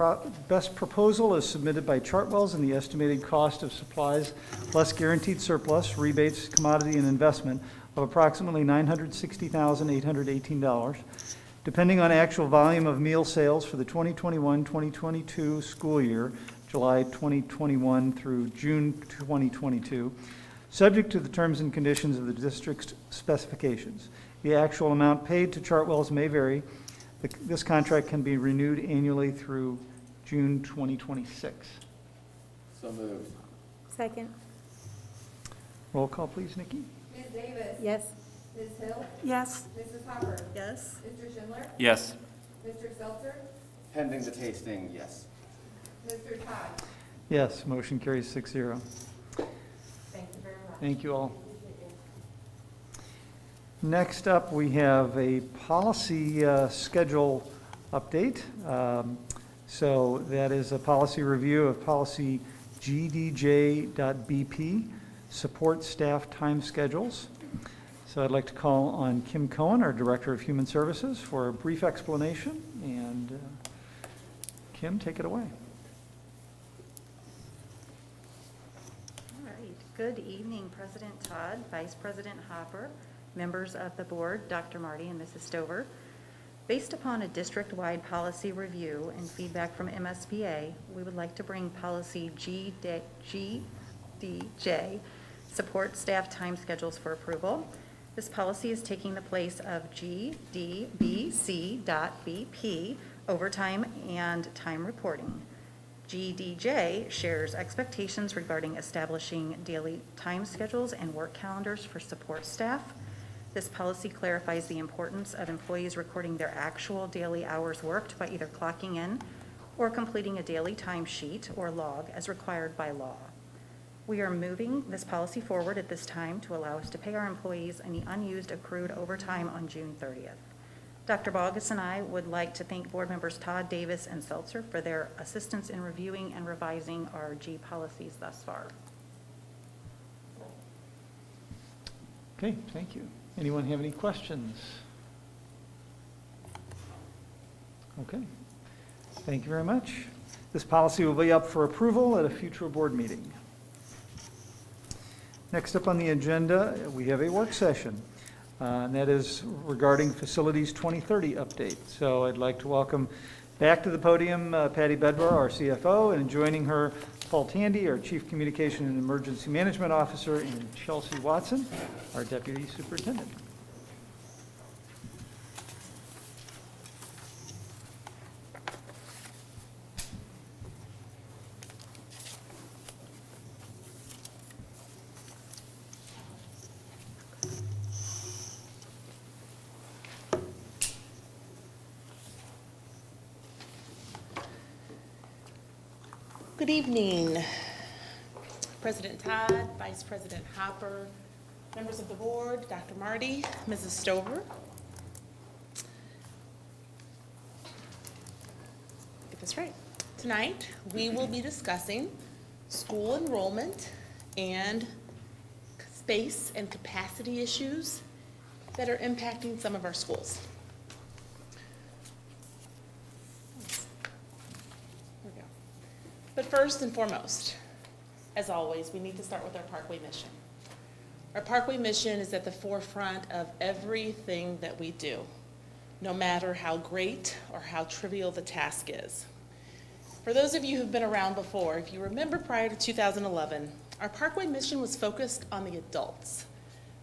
proposal as submitted by Chartwells and the estimated cost of supplies plus guaranteed surplus, rebates, commodity, and investment of approximately $960,818, depending on actual volume of meal sales for the 2021-2022 school year, July 2021 through June 2022, subject to the terms and conditions of the district's specifications. The actual amount paid to Chartwells may vary. This contract can be renewed annually through June 2026. So moved. Second. Roll call, please, Nikki. Ms. Davis? Yes. Ms. Hill? Yes. Mrs. Hopper? Yes. Mr. Schindler? Yes. Mr. Seltzer? Pending the tasting, yes. Mr. Todd? Yes, motion carries 6-0. Thank you very much. Thank you all. Next up, we have a policy schedule update. So that is a policy review of policy GDJ.BP, support staff time schedules. So I'd like to call on Kim Cohen, our Director of Human Services, for a brief explanation. And Kim, take it away. All right. Good evening, President Todd, Vice President Hopper, members of the board, Dr. Marty and Mrs. Stover. Based upon a district-wide policy review and feedback from MSBA, we would like to bring policy GDJ, support staff time schedules, for approval. This policy is taking the place of GDBC.BP, overtime and time reporting. GDJ shares expectations regarding establishing daily time schedules and work calendars for support staff. This policy clarifies the importance of employees recording their actual daily hours worked by either clocking in or completing a daily timesheet or log as required by law. We are moving this policy forward at this time to allow us to pay our employees any unused accrued overtime on June 30th. Dr. Bogus and I would like to thank board members Todd, Davis, and Seltzer for their assistance in reviewing and revising our G policies thus far. Okay, thank you. Anyone have any questions? Okay, thank you very much. This policy will be up for approval at a future board meeting. Next up on the agenda, we have a work session, and that is regarding Facilities 2030 update. So I'd like to welcome back to the podium Patty Bedwar, our CFO, and joining her, Paul Tandy, our Chief Communication and Emergency Management Officer, and Chelsea Watson, our Deputy Superintendent. Good evening, President Todd, Vice President Hopper, members of the board, Dr. Marty, Mrs. Stover. Get this right. Tonight, we will be discussing school enrollment and space and capacity issues that are impacting some of our schools. But first and foremost, as always, we need to start with our Parkway mission. Our Parkway mission is at the forefront of everything that we do, no matter how great or how trivial the task is. For those of you who've been around before, if you remember prior to 2011, our Parkway mission was focused on the adults.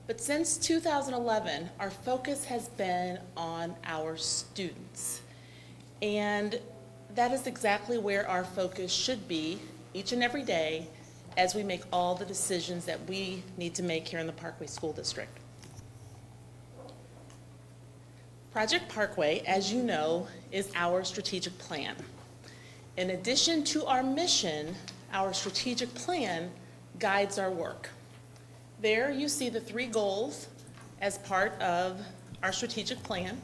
But since 2011, our focus has been on our students. And that is exactly where our focus should be each and every day as we make all the decisions that we need to make here in the Parkway School District. Project Parkway, as you know, is our strategic plan. In addition to our mission, our strategic plan guides our work. There you see the 3 goals as part of our strategic plan.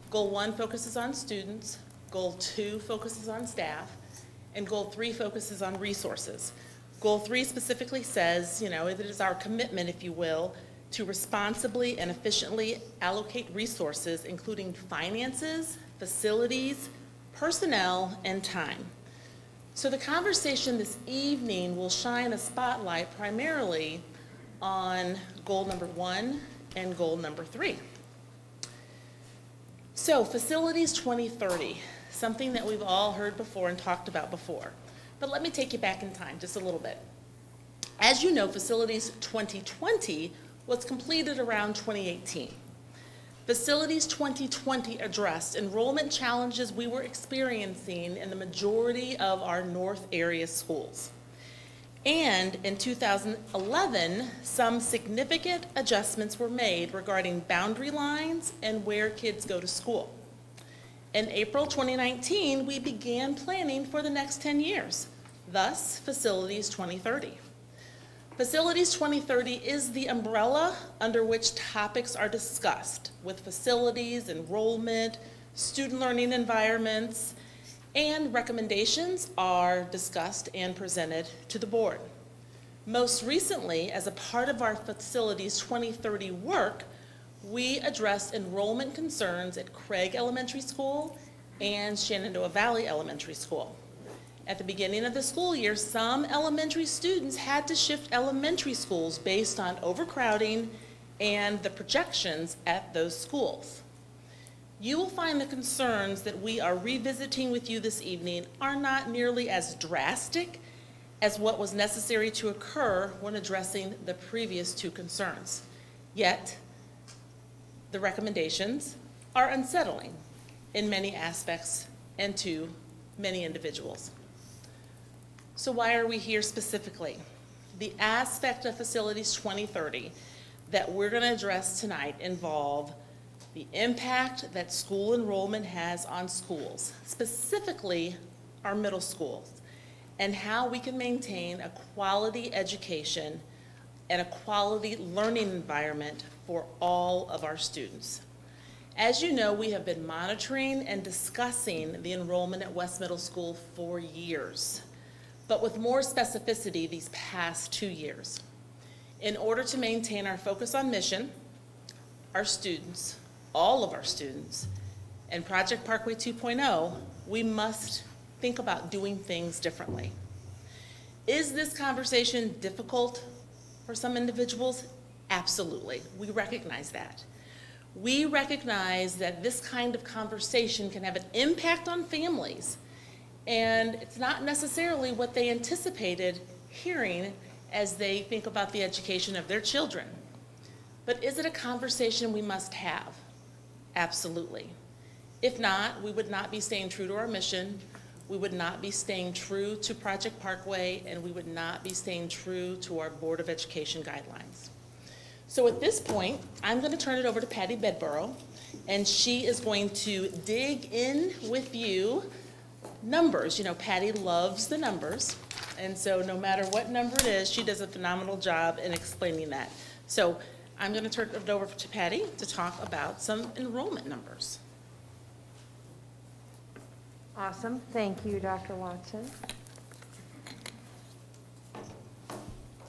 Goal 1 focuses on students. Goal 2 focuses on staff, and Goal 3 focuses on resources. Goal 3 specifically says, it is our commitment, if you will, to responsibly and efficiently allocate resources, including finances, facilities, personnel, and time. So the conversation this evening will shine a spotlight primarily on goal number 1 and goal number 3. So Facilities 2030. Something that we've all heard before and talked about before. But let me take you back in time just a little bit. As you know, Facilities 2020 was completed around 2018. Facilities 2020 addressed enrollment challenges we were experiencing in the majority of our North area schools. And in 2011, some significant adjustments were made regarding boundary lines and where kids go to school. In April 2019, we began planning for the next 10 years, thus Facilities 2030. Facilities 2030 is the umbrella under which topics are discussed, with facilities, enrollment, student learning environments, and recommendations are discussed and presented to the board. Most recently, as a part of our Facilities 2030 work, we addressed enrollment concerns at Craig Elementary School and Shenandoah Valley Elementary School. At the beginning of the school year, some elementary students had to shift elementary schools based on overcrowding and the projections at those schools. You will find the concerns that we are revisiting with you this evening are not nearly as drastic as what was necessary to occur when addressing the previous 2 concerns. Yet, the recommendations are unsettling in many aspects and to many individuals. So why are we here specifically? The aspect of Facilities 2030 that we're going to address tonight involve the impact that school enrollment has on schools, specifically our middle schools, and how we can maintain a quality education and a quality learning environment for all of our students. As you know, we have been monitoring and discussing the enrollment at West Middle School for years, but with more specificity these past 2 years. In order to maintain our focus on mission, our students, all of our students, and Project Parkway 2.0, we must think about doing things differently. Is this conversation difficult for some individuals? Absolutely. We recognize that. We recognize that this kind of conversation can have an impact on families, and it's not necessarily what they anticipated hearing as they think about the education of their children. But is it a conversation we must have? Absolutely. If not, we would not be staying true to our mission, we would not be staying true to Project Parkway, and we would not be staying true to our Board of Education guidelines. So at this point, I'm going to turn it over to Patty Bedborough, and she is going to dig in with you numbers. You know, Patty loves the numbers, and so no matter what number it is, she does a phenomenal job in explaining that. So I'm going to turn it over to Patty to talk about some enrollment numbers. Awesome. Thank you, Dr. Watson.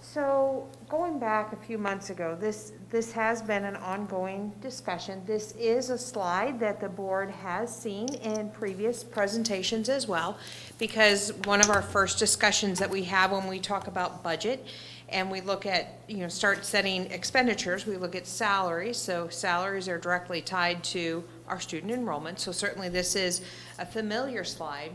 So going back a few months ago, this has been an ongoing discussion. This is a slide that the board has seen in previous presentations as well, because one of our first discussions that we have when we talk about budget and we look at, start setting expenditures, we look at salaries. So salaries are directly tied to our student enrollment. So certainly this is a familiar slide.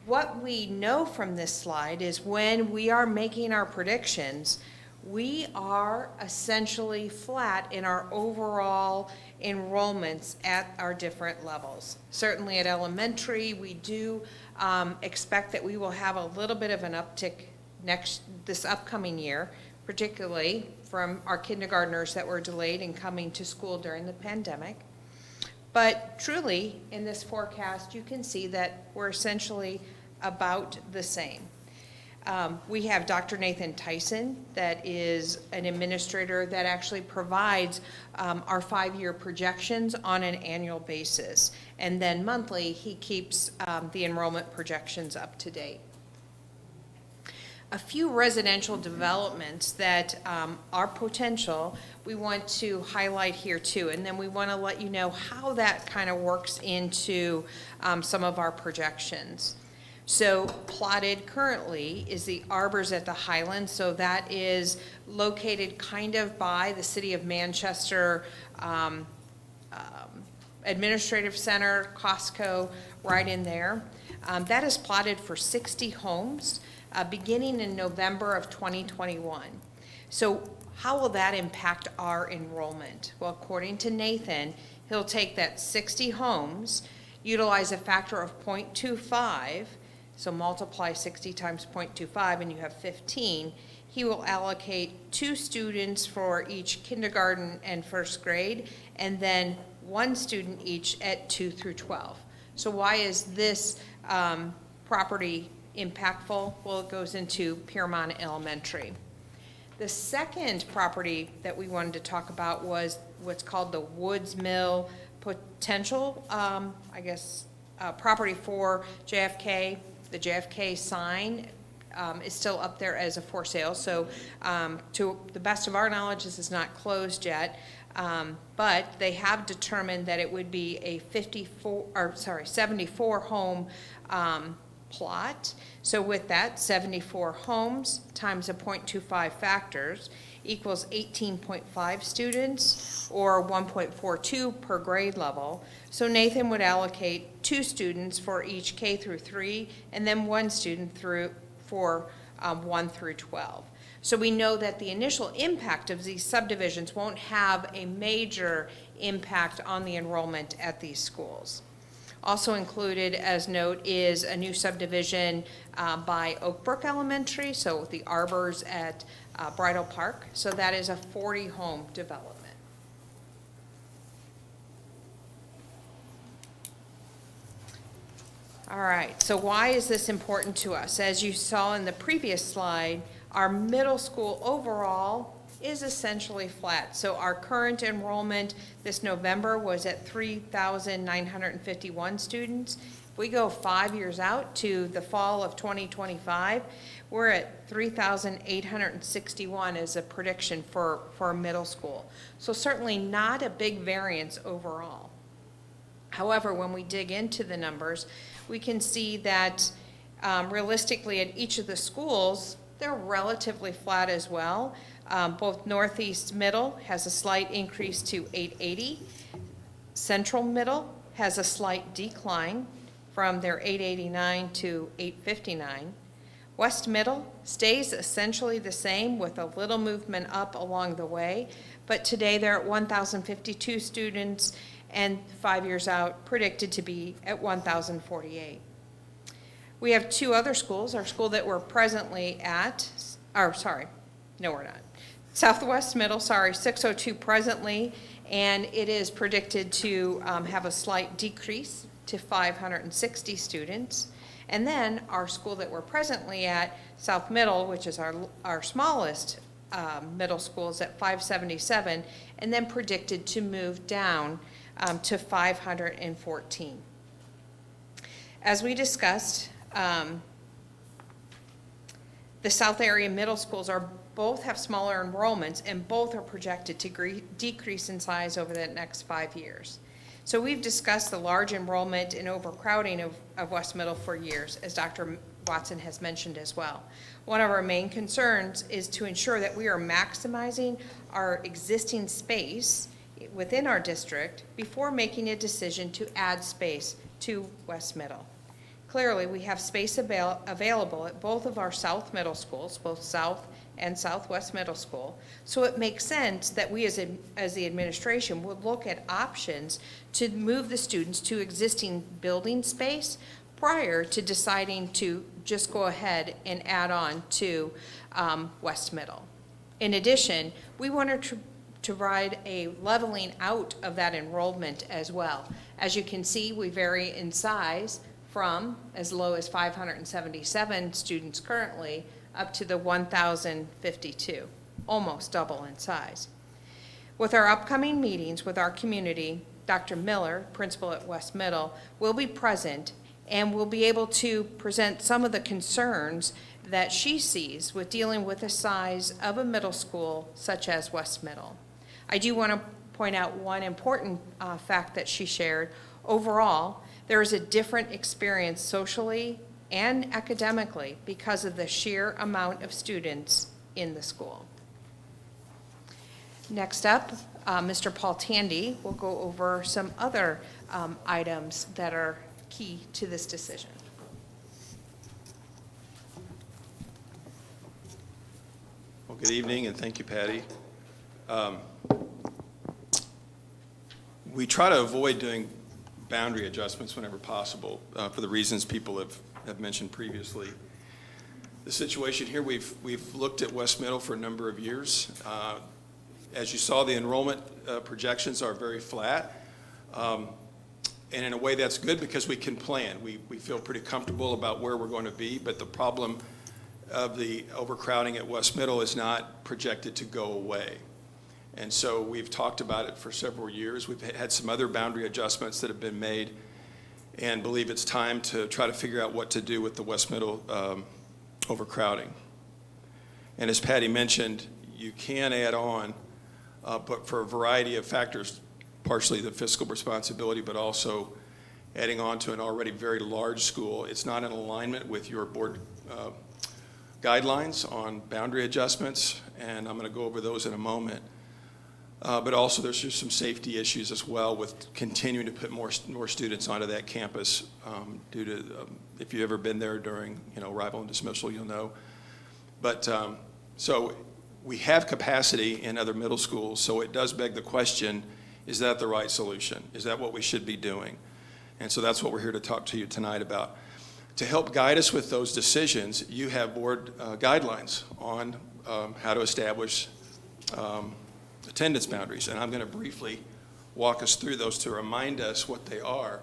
What we know from this slide is when we are making our predictions, we are essentially flat in our overall enrollments at our different levels. Certainly at elementary, we do expect that we will have a little bit of an uptick this upcoming year, particularly from our kindergartners that were delayed in coming to school during the pandemic. But truly, in this forecast, you can see that we're essentially about the same. We have Dr. Nathan Tyson, that is an administrator that actually provides our 5-year projections on an annual basis. And then monthly, he keeps the enrollment projections up to date. A few residential developments that are potential, we want to highlight here too, and then we want to let you know how that kind of works into some of our projections. So plotted currently is the Arbors at the Highlands, so that is located kind of by the City of Manchester Administrative Center, Costco, right in there. That is plotted for 60 homes. Beginning in November of 2021. So how will that impact our enrollment? Well, according to Nathan, he'll take that 60 homes, utilize a factor of 0.25, so multiply 60 times 0.25 and you have 15. He will allocate 2 students for each kindergarten and first grade, and then 1 student each at 2 through 12. So why is this property impactful? Well, it goes into Piermont Elementary. The second property that we wanted to talk about was what's called the Woods Mill potential, property for JFK. The JFK sign is still up there as a for sale. So to the best of our knowledge, this is not closed yet, but they have determined that it would be a 74 home plot. So with that, 74 homes times a 0.25 factors equals 18.5 students, or 1.42 per grade level. So Nathan would allocate 2 students for each K through 3, and then 1 student for 1 through 12. So we know that the initial impact of these subdivisions won't have a major impact on the enrollment at these schools. Also included as note is a new subdivision by Oakbrook Elementary, so the Arbors at Bridle Park. So that is a 40-home development. All right, so why is this important to us? As you saw in the previous slide, our middle school overall is essentially flat. So our current enrollment this November was at 3,951 students. If we go 5 years out to the fall of 2025, we're at 3,861 as a prediction for middle school. So certainly not a big variance overall. However, when we dig into the numbers, we can see that realistically at each of the schools, they're relatively flat as well. Both Northeast Middle has a slight increase to 880. Central Middle has a slight decline from their 889 to 859. West Middle stays essentially the same with a little movement up along the way, but today they're at 1,052 students and 5 years out predicted to be at 1,048. We have two other schools, our school that we're presently at, no we're not. Southwest Middle, 602 presently, and it is predicted to have a slight decrease to 560 students. And then our school that we're presently at, South Middle, which is our smallest middle school, is at 577, and then predicted to move down to 514. As we discussed, the South area middle schools both have smaller enrollments, and both are projected to decrease in size over the next 5 years. So we've discussed the large enrollment and overcrowding of West Middle for years, as Dr. Watson has mentioned as well. One of our main concerns is to ensure that we are maximizing our existing space within our district before making a decision to add space to West Middle. Clearly, we have space available at both of our South Middle schools, both South and Southwest Middle School, so it makes sense that we as the administration would look at options to move the students to existing building space prior to deciding to just go ahead and add on to West Middle. In addition, we wanted to provide a leveling out of that enrollment as well. As you can see, we vary in size from as low as 577 students currently up to the 1,052, almost double in size. With our upcoming meetings with our community, Dr. Miller, principal at West Middle, will be present and will be able to present some of the concerns that she sees with dealing with the size of a middle school such as West Middle. I do want to point out one important fact that she shared. Overall, there is a different experience socially and academically because of the sheer amount of students in the school. Next up, Mr. Paul Tandy will go over some other items that are key to this decision. Well, good evening, and thank you, Patty. We try to avoid doing boundary adjustments whenever possible for the reasons people have mentioned previously. The situation here, we've looked at West Middle for a number of years. As you saw, the enrollment projections are very flat. And in a way that's good because we can plan. We feel pretty comfortable about where we're going to be, but the problem of the overcrowding at West Middle is not projected to go away. And so we've talked about it for several years. We've had some other boundary adjustments that have been made and believe it's time to try to figure out what to do with the West Middle overcrowding. And as Patty mentioned, you can add on, but for a variety of factors, partially the fiscal responsibility, but also adding on to an already very large school, it's not in alignment with your board guidelines on boundary adjustments, and I'm going to go over those in a moment. But also there's just some safety issues as well with continuing to put more students onto that campus due to, if you've ever been there during arrival and dismissal, you'll know. But so we have capacity in other middle schools, so it does beg the question, is that the right solution? Is that what we should be doing? And so that's what we're here to talk to you tonight about. To help guide us with those decisions, you have board guidelines on how to establish attendance boundaries, and I'm going to briefly walk us through those to remind us what they are.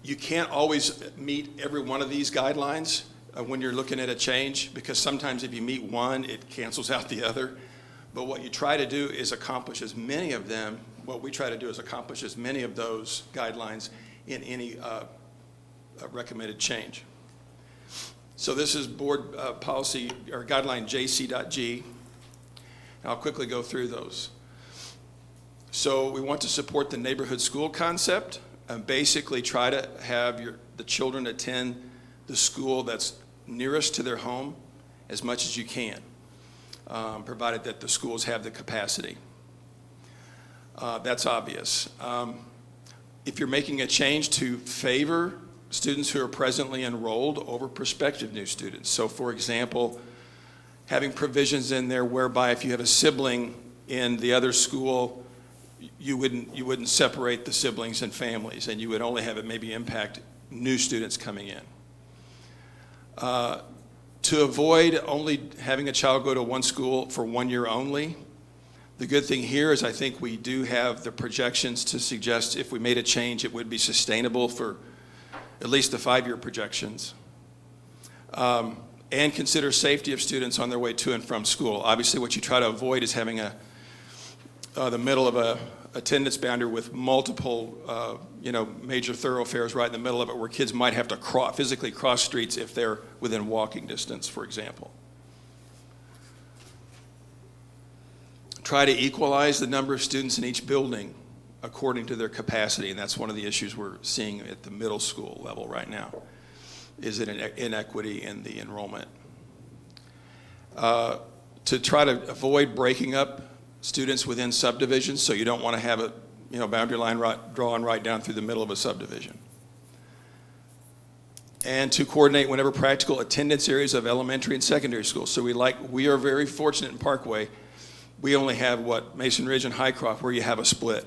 You can't always meet every one of these guidelines when you're looking at a change, because sometimes if you meet one, it cancels out the other. But what you try to do is accomplish as many of them, what we try to do is accomplish as many of those guidelines in any recommended change. So this is board policy or guideline JC.G. I'll quickly go through those. So we want to support the neighborhood school concept. and basically try to have the children attend the school that's nearest to their home as much as you can, provided that the schools have the capacity. That's obvious. If you're making a change to favor students who are presently enrolled over prospective new students. So for example, having provisions in there whereby if you have a sibling in the other school, you wouldn't separate the siblings and families, and you would only have it maybe impact new students coming in. To avoid only having a child go to one school for 1 year only, the good thing here is I think we do have the projections to suggest if we made a change, it would be sustainable for at least the 5-year projections. And consider safety of students on their way to and from school. Obviously, what you try to avoid is having the middle of a attendance boundary with multiple, major thoroughfares right in the middle of it, where kids might have to physically cross streets if they're within walking distance, for example. Try to equalize the number of students in each building according to their capacity, and that's one of the issues we're seeing at the middle school level right now, is an inequity in the enrollment. To try to avoid breaking up students within subdivisions, so you don't want to have a boundary line drawn right down through the middle of a subdivision. And to coordinate whenever practical attendance areas of elementary and secondary schools. So we are very fortunate in Parkway. We only have Mason Ridge and Highcroft where you have a split.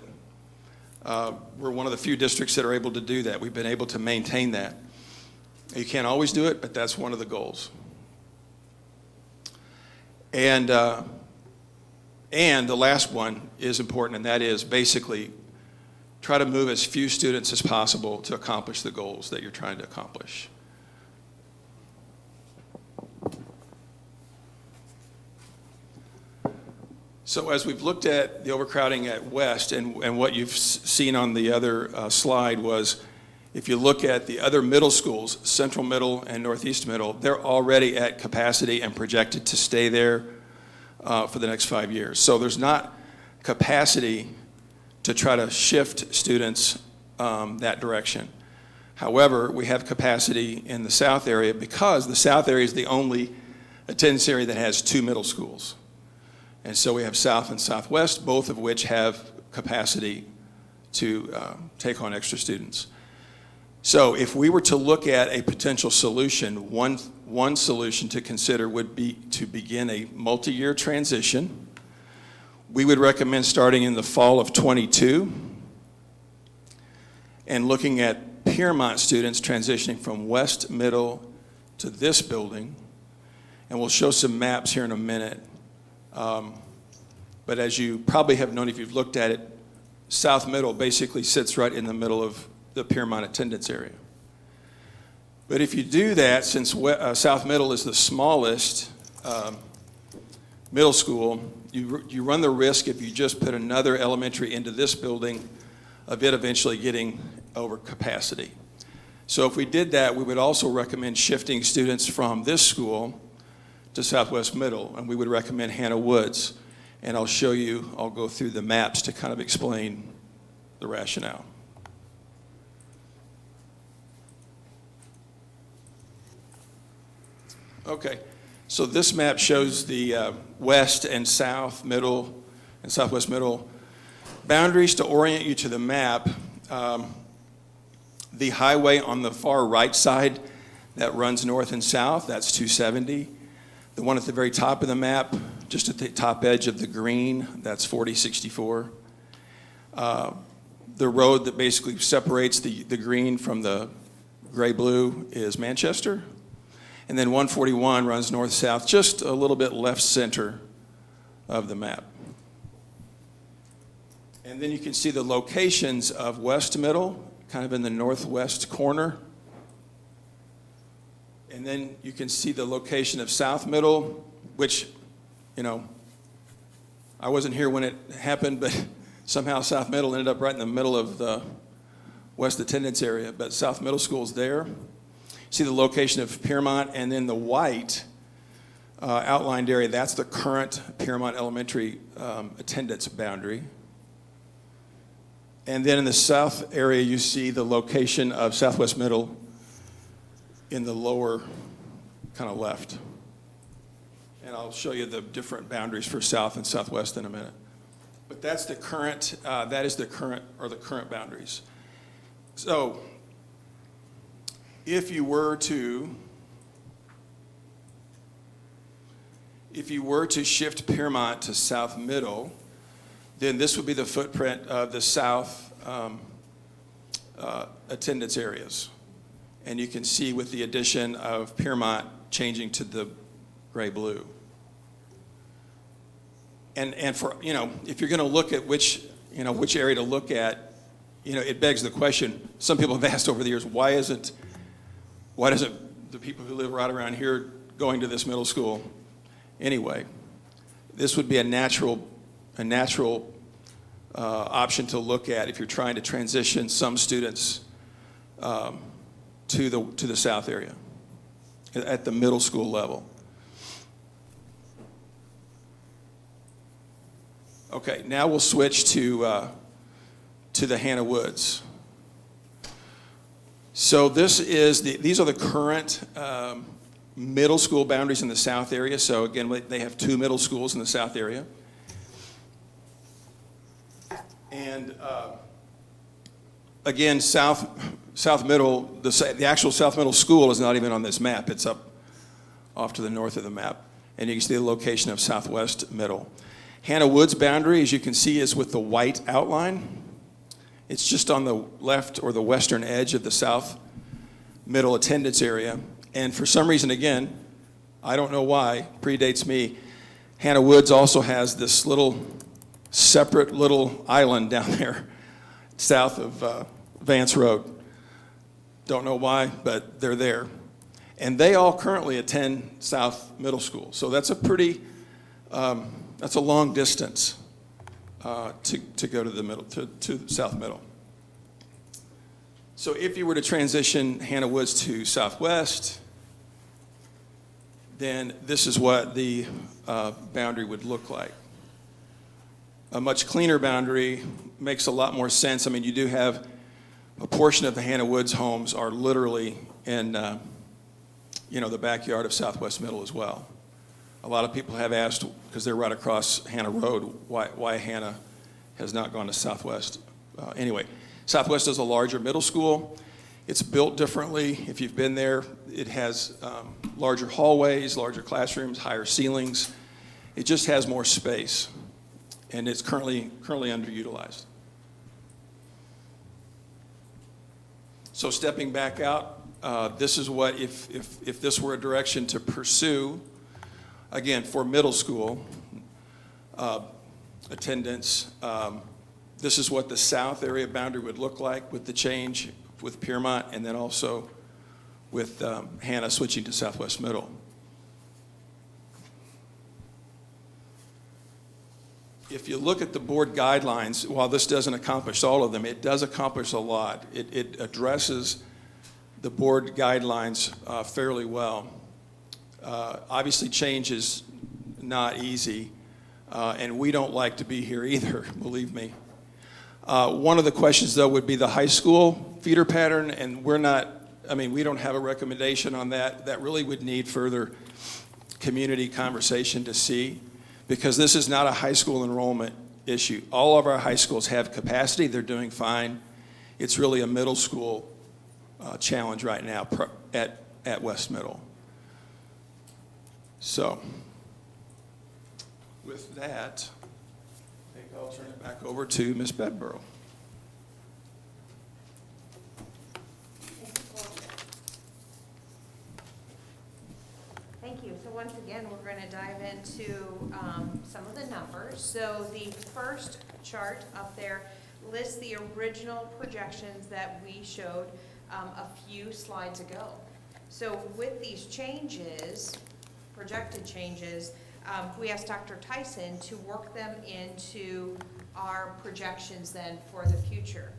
We're one of the few districts that are able to do that. We've been able to maintain that. You can't always do it, but that's one of the goals. And the last one is important, and that is basically try to move as few students as possible to accomplish the goals that you're trying to accomplish. So as we've looked at the overcrowding at West, and what you've seen on the other slide was, if you look at the other middle schools, Central Middle and Northeast Middle, they're already at capacity and projected to stay there for the next 5 years. So there's not capacity to try to shift students that direction. However, we have capacity in the South area because the South area is the only attendance area that has 2 middle schools. And so we have South and Southwest, both of which have capacity to take on extra students. So if we were to look at a potential solution, one solution to consider would be to begin a multi-year transition. We would recommend starting in the fall of '22 and looking at Piermont students transitioning from West Middle to this building. And we'll show some maps here in a minute. But as you probably have known if you've looked at it, South Middle basically sits right in the middle of the Piermont attendance area. But if you do that, since South Middle is the smallest middle school, you run the risk if you just put another elementary into this building of it eventually getting over capacity. So if we did that, we would also recommend shifting students from this school to Southwest Middle, and we would recommend Hannah Woods. And I'll go through the maps to kind of explain the rationale. Okay, so this map shows the West and South Middle and Southwest Middle boundaries. To orient you to the map, the highway on the far right side that runs north and south, that's 270. The one at the very top of the map, just at the top edge of the green, that's 4064. The road that basically separates the green from the gray-blue is Manchester. And then 141 runs north-south, just a little bit left-center of the map. And then you can see the locations of West Middle, kind of in the northwest corner. And then you can see the location of South Middle, which, I wasn't here when it happened, but somehow South Middle ended up right in the middle of the West attendance area. But South Middle School's there. See the location of Piermont, and then the white outlined area, that's the current Piermont Elementary attendance boundary. And then in the south area, you see the location of Southwest Middle in the lower kind of left. And I'll show you the different boundaries for south and southwest in a minute. But that's the current, that is the current boundaries. So if you were to shift Piermont to South Middle, then this would be the footprint of the south attendance areas. And you can see with the addition of Piermont changing to the gray-blue. And for, if you're going to look at which area to look at, it begs the question, some people have asked over the years, why isn't the people who live right around here going to this middle school anyway? This would be a natural option to look at if you're trying to transition some students to the south area at the middle school level. Okay, now we'll switch to the Hannah Woods. So these are the current middle school boundaries in the south area. So again, they have 2 middle schools in the south area. And again, South Middle, the actual South Middle School is not even on this map. It's up off to the north of the map. And you can see the location of Southwest Middle. Hannah Woods boundary, as you can see, is with the white outline. It's just on the left or the western edge of the South Middle attendance area. And for some reason, again, I don't know why, predates me, Hannah Woods also has this separate little island down there south of Vance Road. Don't know why, but they're there. And they all currently attend South Middle School. So that's a pretty, that's a long distance to go to the middle, to South Middle. So if you were to transition Hannah Woods to Southwest, then this is what the boundary would look like. A much cleaner boundary makes a lot more sense. I mean, you do have a portion of the Hannah Woods homes are literally in, the backyard of Southwest Middle as well. A lot of people have asked, because they're right across Hannah Road, why Hannah has not gone to Southwest. Anyway, Southwest is a larger middle school. It's built differently. If you've been there, it has larger hallways, larger classrooms, higher ceilings. It just has more space, and it's currently underutilized. So stepping back out, this is what, if this were a direction to pursue, again, for middle school attendance, this is what the south area boundary would look like with the change with Piermont, and then also with Hannah switching to Southwest Middle. If you look at the board guidelines, while this doesn't accomplish all of them, it does accomplish a lot. It addresses the board guidelines fairly well. Obviously, change is not easy, and we don't like to be here either, believe me. One of the questions, though, would be the high school feeder pattern, and we don't have a recommendation on that. That really would need further community conversation to see, because this is not a high school enrollment issue. All of our high schools have capacity. They're doing fine. It's really a middle school challenge right now at West Middle. So with that, I think I'll turn it back over to Ms. Bedborough. Thank you. So once again, we're going to dive into some of the numbers. So the first chart up there lists the original projections that we showed a few slides ago. So with these changes, projected changes, we asked Dr. Tyson to work them into our projections then for the future.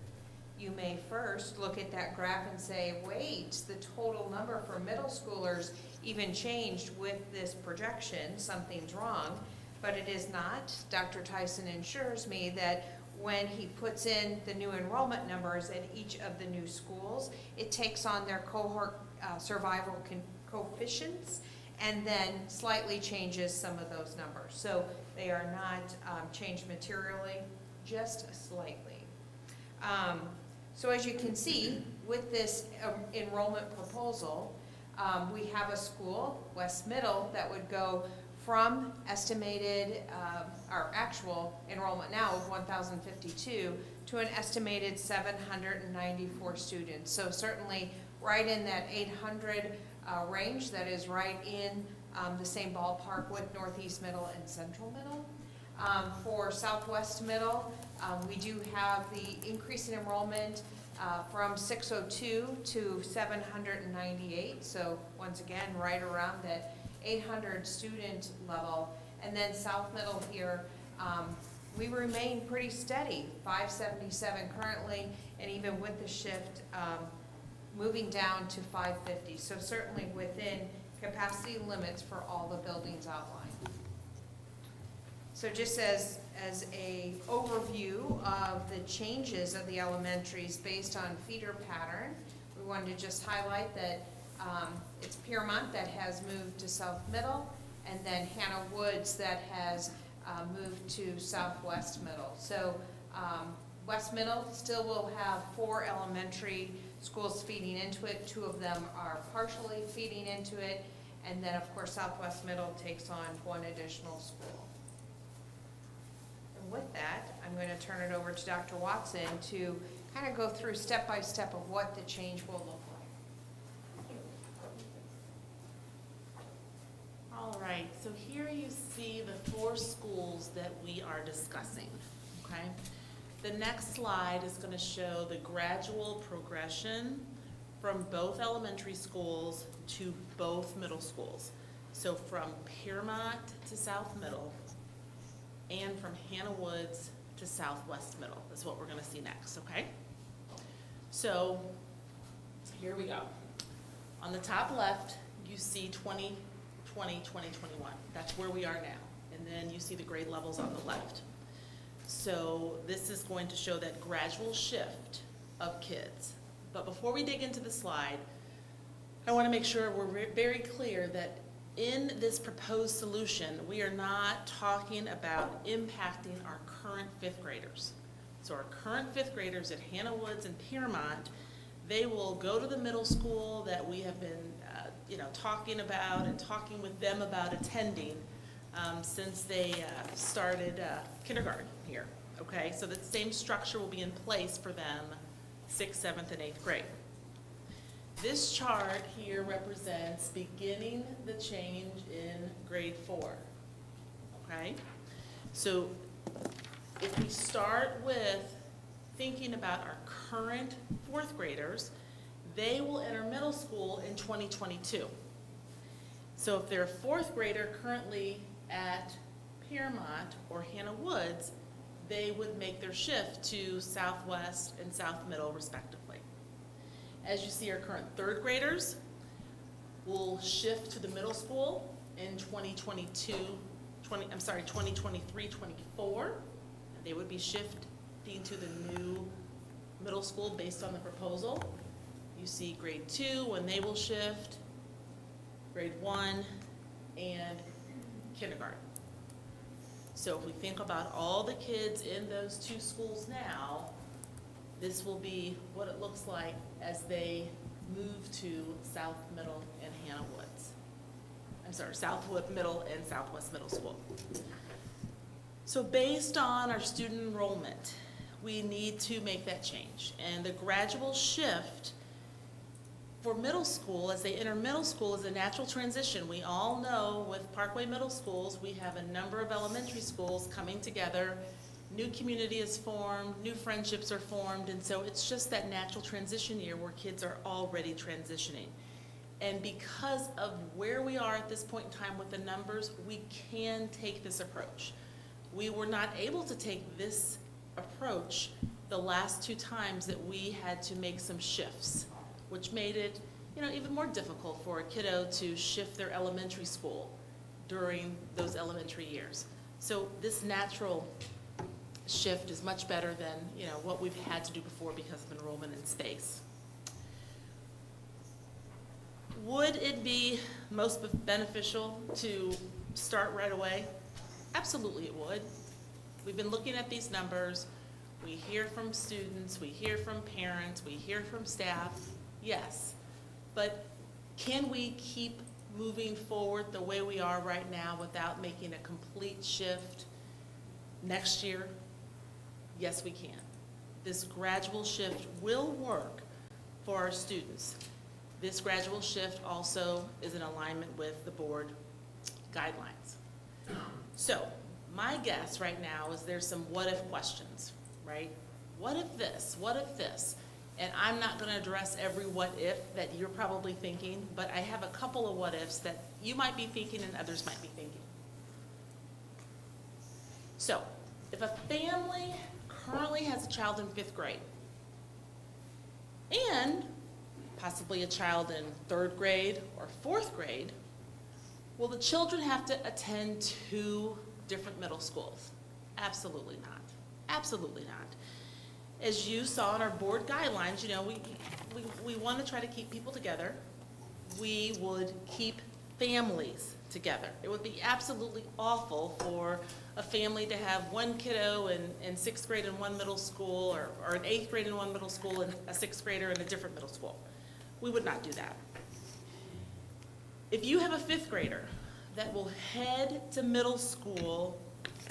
You may first look at that graph and say, wait, the total number for middle schoolers even changed with this projection. Something's wrong, but it is not. Dr. Tyson assures me that when he puts in the new enrollment numbers at each of the new schools, it takes on their cohort survival coefficients and then slightly changes some of those numbers. So they are not changed materially, just slightly. So as you can see, with this enrollment proposal, we have a school, West Middle, that would go from estimated, our actual enrollment now of 1,052 to an estimated 794 students. So certainly right in that 800 range, that is right in the same ballpark with Northeast Middle and Central Middle. For Southwest Middle, we do have the increase in enrollment from 602 to 798. So once again, right around that 800 student level. And then South Middle here, we remain pretty steady, 577 currently, and even with the shift, moving down to 550. So certainly within capacity limits for all the buildings outlined. So just as a overview of the changes of the elementaries based on feeder pattern, we wanted to just highlight that it's Piermont that has moved to South Middle, and then Hannah Woods that has moved to Southwest Middle. So West Middle still will have 4 elementary schools feeding into it. 2 of them are partially feeding into it. And then, of course, Southwest Middle takes on 1 additional school. And with that, I'm going to turn it over to Dr. Watson to kind of go through step by step of what the change will look like. All right, so here you see the 4 schools that we are discussing, okay? The next slide is going to show the gradual progression from both elementary schools to both middle schools. So from Piermont to South Middle and from Hannah Woods to Southwest Middle is what we're going to see next, okay? So here we go. On the top left, you see 2020, 2021. That's where we are now. And then you see the grade levels on the left. So this is going to show that gradual shift of kids. But before we dig into the slide, I want to make sure we're very clear that in this proposed solution, we are not talking about impacting our current 5th graders. So our current 5th graders at Hannah Woods and Piermont, they will go to the middle school that we have been talking about and talking with them about attending since they started kindergarten here, okay? So the same structure will be in place for them 6th, 7th, and 8th grade. This chart here represents beginning the change in grade 4, okay? So if we start with thinking about our current 4th graders, they will enter middle school in 2022. So if they're a 4th grader currently at Piermont or Hannah Woods, they would make their shift to Southwest and South Middle respectively. As you see, our current 3rd graders will shift to the middle school in 2023, 24. They would be shifting to the new middle school based on the proposal. You see grade 2 when they will shift, grade 1, and kindergarten. So if we think about all the kids in those 2 schools now, this will be what it looks like as they move to South Middle and Hannah Woods. I'm sorry, Southwood Middle and Southwest Middle School. So based on our student enrollment, we need to make that change. And the gradual shift for middle school, as they enter middle school, is a natural transition. We all know with Parkway Middle Schools, we have a number of elementary schools coming together. New community is formed, new friendships are formed, and so it's just that natural transition year where kids are already transitioning. And because of where we are at this point in time with the numbers, we can take this approach. We were not able to take this approach the last 2 times that we had to make some shifts, which made it, even more difficult for a kiddo to shift their elementary school during those elementary years. So this natural shift is much better than, what we've had to do before because of enrollment in space. Would it be most beneficial to start right away? Absolutely it would. We've been looking at these numbers. We hear from students, we hear from parents, we hear from staff, yes. But can we keep moving forward the way we are right now without making a complete shift next year? Yes, we can. This gradual shift will work for our students. This gradual shift also is in alignment with the board guidelines. So my guess right now is there's some what-if questions, right? What if this? What if this? And I'm not going to address every what-if that you're probably thinking, but I have a couple of what-ifs that you might be thinking and others might be thinking. So, if a family currently has a child in 5th grade and possibly a child in 3rd grade or 4th grade, will the children have to attend 2 different middle schools? Absolutely not. Absolutely not. As you saw in our board guidelines, we want to try to keep people together. We would keep families together. It would be absolutely awful for a family to have one kiddo in 6th grade in one middle school, or an 8th grade in one middle school and a 6th grader in a different middle school. We would not do that. If you have a 5th grader that will head to middle school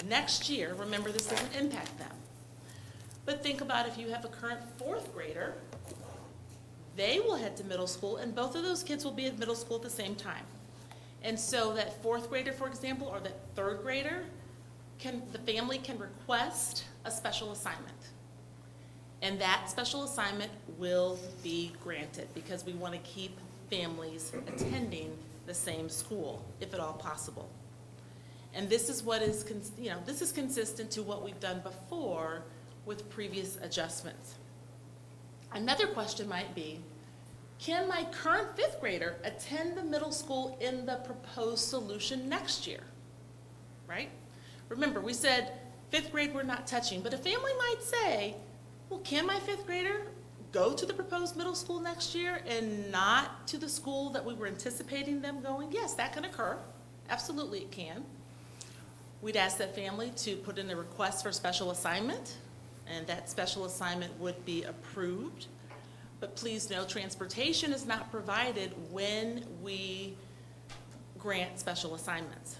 next year, remember this doesn't impact them. But think about if you have a current 4th grader, they will head to middle school, and both of those kids will be at middle school at the same time. And so that 4th grader, for example, or that 3rd grader, the family can request a special assignment. And that special assignment will be granted because we want to keep families attending the same school, if at all possible. And this is what is, this is consistent to what we've done before with previous adjustments. Another question might be, can my current 5th grader attend the middle school in the proposed solution next year? Right? Remember, we said 5th grade we're not touching, but a family might say, well, can my 5th grader go to the proposed middle school next year and not to the school that we were anticipating them going? Yes, that can occur. Absolutely it can. We'd ask that family to put in a request for special assignment, and that special assignment would be approved. But please know, transportation is not provided when we grant special assignments.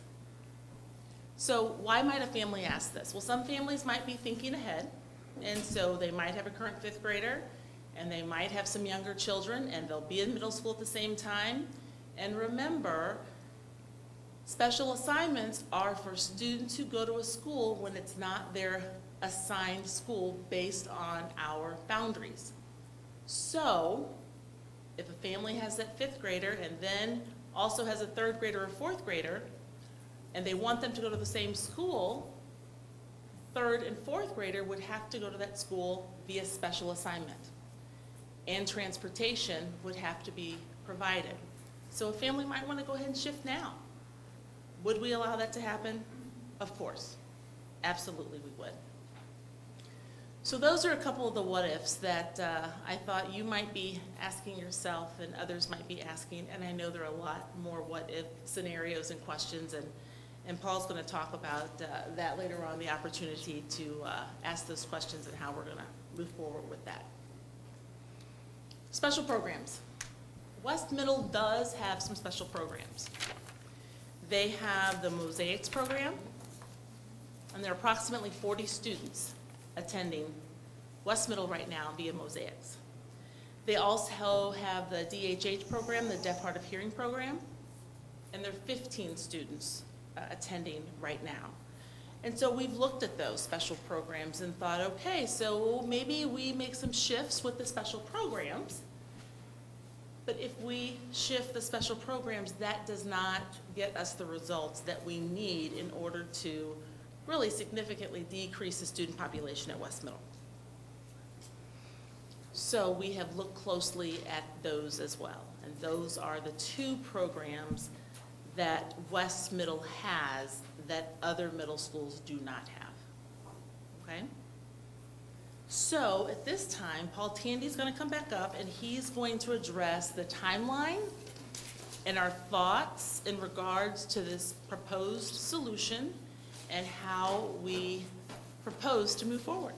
So why might a family ask this? Well, some families might be thinking ahead, and so they might have a current 5th grader, and they might have some younger children, and they'll be in middle school at the same time. And remember, special assignments are for students who go to a school when it's not their assigned school based on our boundaries. So, if a family has that 5th grader and then also has a 3rd grader or 4th grader, and they want them to go to the same school, 3rd and 4th grader would have to go to that school via special assignment. And transportation would have to be provided. So a family might want to go ahead and shift now. Would we allow that to happen? Of course. Absolutely we would. So those are a couple of the what-ifs that I thought you might be asking yourself and others might be asking, and I know there are a lot more what-if scenarios and questions, and Paul's going to talk about that later on, the opportunity to ask those questions and how we're going to move forward with that. Special programs. West Middle does have some special programs. They have the Mosaics program, and there are approximately 40 students attending West Middle right now via Mosaics. They also have the DHH program, the Deaf, Hard of Hearing program, and there are 15 students attending right now. And so we've looked at those special programs and thought, okay, so maybe we make some shifts with the special programs, but if we shift the special programs, that does not get us the results that we need in order to really significantly decrease the student population at West Middle. So we have looked closely at those as well. And those are the 2 programs that West Middle has that other middle schools do not have. okay? So at this time, Paul Tandy's going to come back up, and he's going to address the timeline and our thoughts in regards to this proposed solution and how we propose to move forward.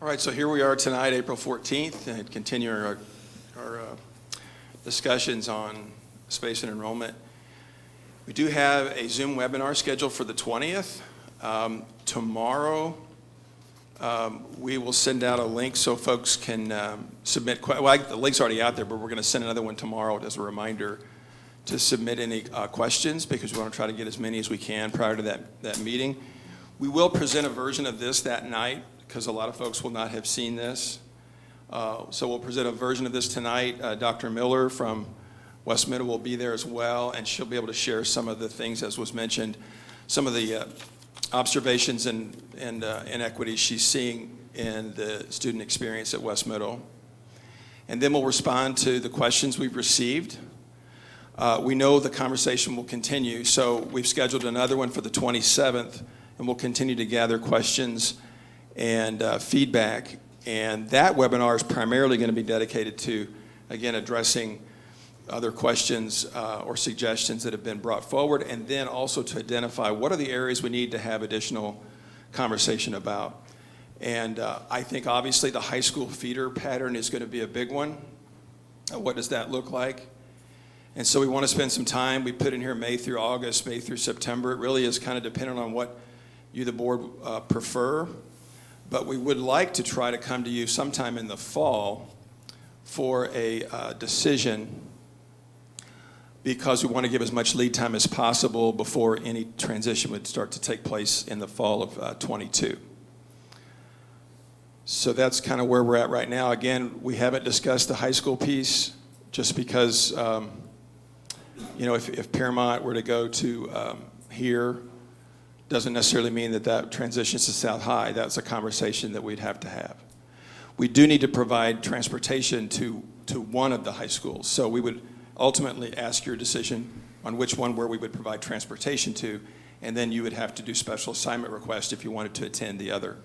All right, so here we are tonight, April 14th, and continuing our discussions on space and enrollment. We do have a Zoom webinar scheduled for the 20th. Tomorrow, we will send out a link so folks can submit, the link's already out there, but we're going to send another one tomorrow as a reminder to submit any questions, because we want to try to get as many as we can prior to that meeting. We will present a version of this that night, because a lot of folks will not have seen this. So we'll present a version of this tonight. Dr. Miller from West Middle will be there as well, and she'll be able to share some of the things, as was mentioned, some of the observations and inequities she's seeing in the student experience at West Middle. And then we'll respond to the questions we've received. We know the conversation will continue, so we've scheduled another one for the 27th, and we'll continue to gather questions and feedback. And that webinar is primarily going to be dedicated to, again, addressing other questions or suggestions that have been brought forward, and then also to identify what are the areas we need to have additional conversation about. And I think obviously the high school feeder pattern is going to be a big one. What does that look like? And so we want to spend some time. We put in here May through August, May through September. It really is kind of dependent on what you, the board, prefer. But we would like to try to come to you sometime in the fall for a decision, because we want to give as much lead time as possible before any transition would start to take place in the fall of 22. So that's kind of where we're at right now. Again, we haven't discussed the high school piece just because, if Paramount were to go to here, doesn't necessarily mean that transitions to South High. That's a conversation that we'd have to have. We do need to provide transportation to one of the high schools. So we would ultimately ask your decision on which one where we would provide transportation to, and then you would have to do special assignment requests if you wanted to attend the other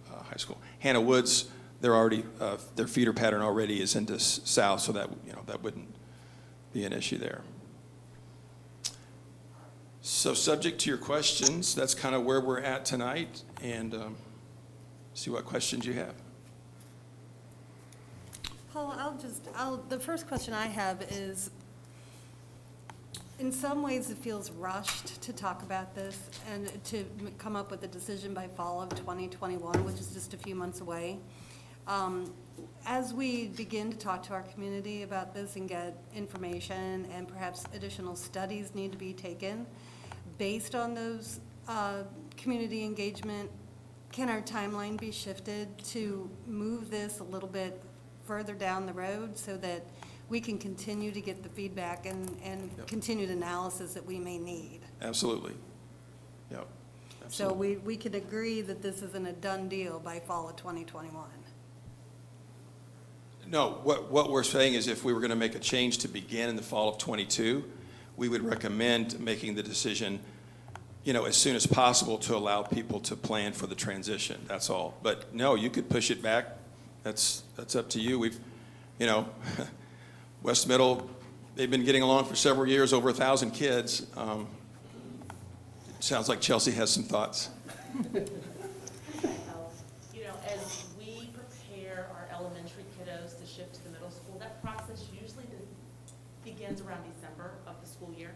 high school. Hannah Woods, their feeder pattern already is into South, so that wouldn't be an issue there. So subject to your questions, that's kind of where we're at tonight, and see what questions you have. Paul, the first question I have is, in some ways it feels rushed to talk about this and to come up with a decision by fall of 2021, which is just a few months away. As we begin to talk to our community about this and get information, and perhaps additional studies need to be taken based on those community engagement, can our timeline be shifted to move this a little bit further down the road so that we can continue to get the feedback and continued analysis that we may need? Absolutely. Yep. So we could agree that this isn't a done deal by fall of 2021. No, what we're saying is if we were going to make a change to begin in the fall of 22, we would recommend making the decision, as soon as possible to allow people to plan for the transition. That's all. But no, you could push it back. That's up to you. We've, West Middle, they've been getting along for several years, over 1,000 kids. Sounds like Chelsea has some thoughts. As we prepare our elementary kiddos to shift to the middle school, that process usually begins around December of the school year.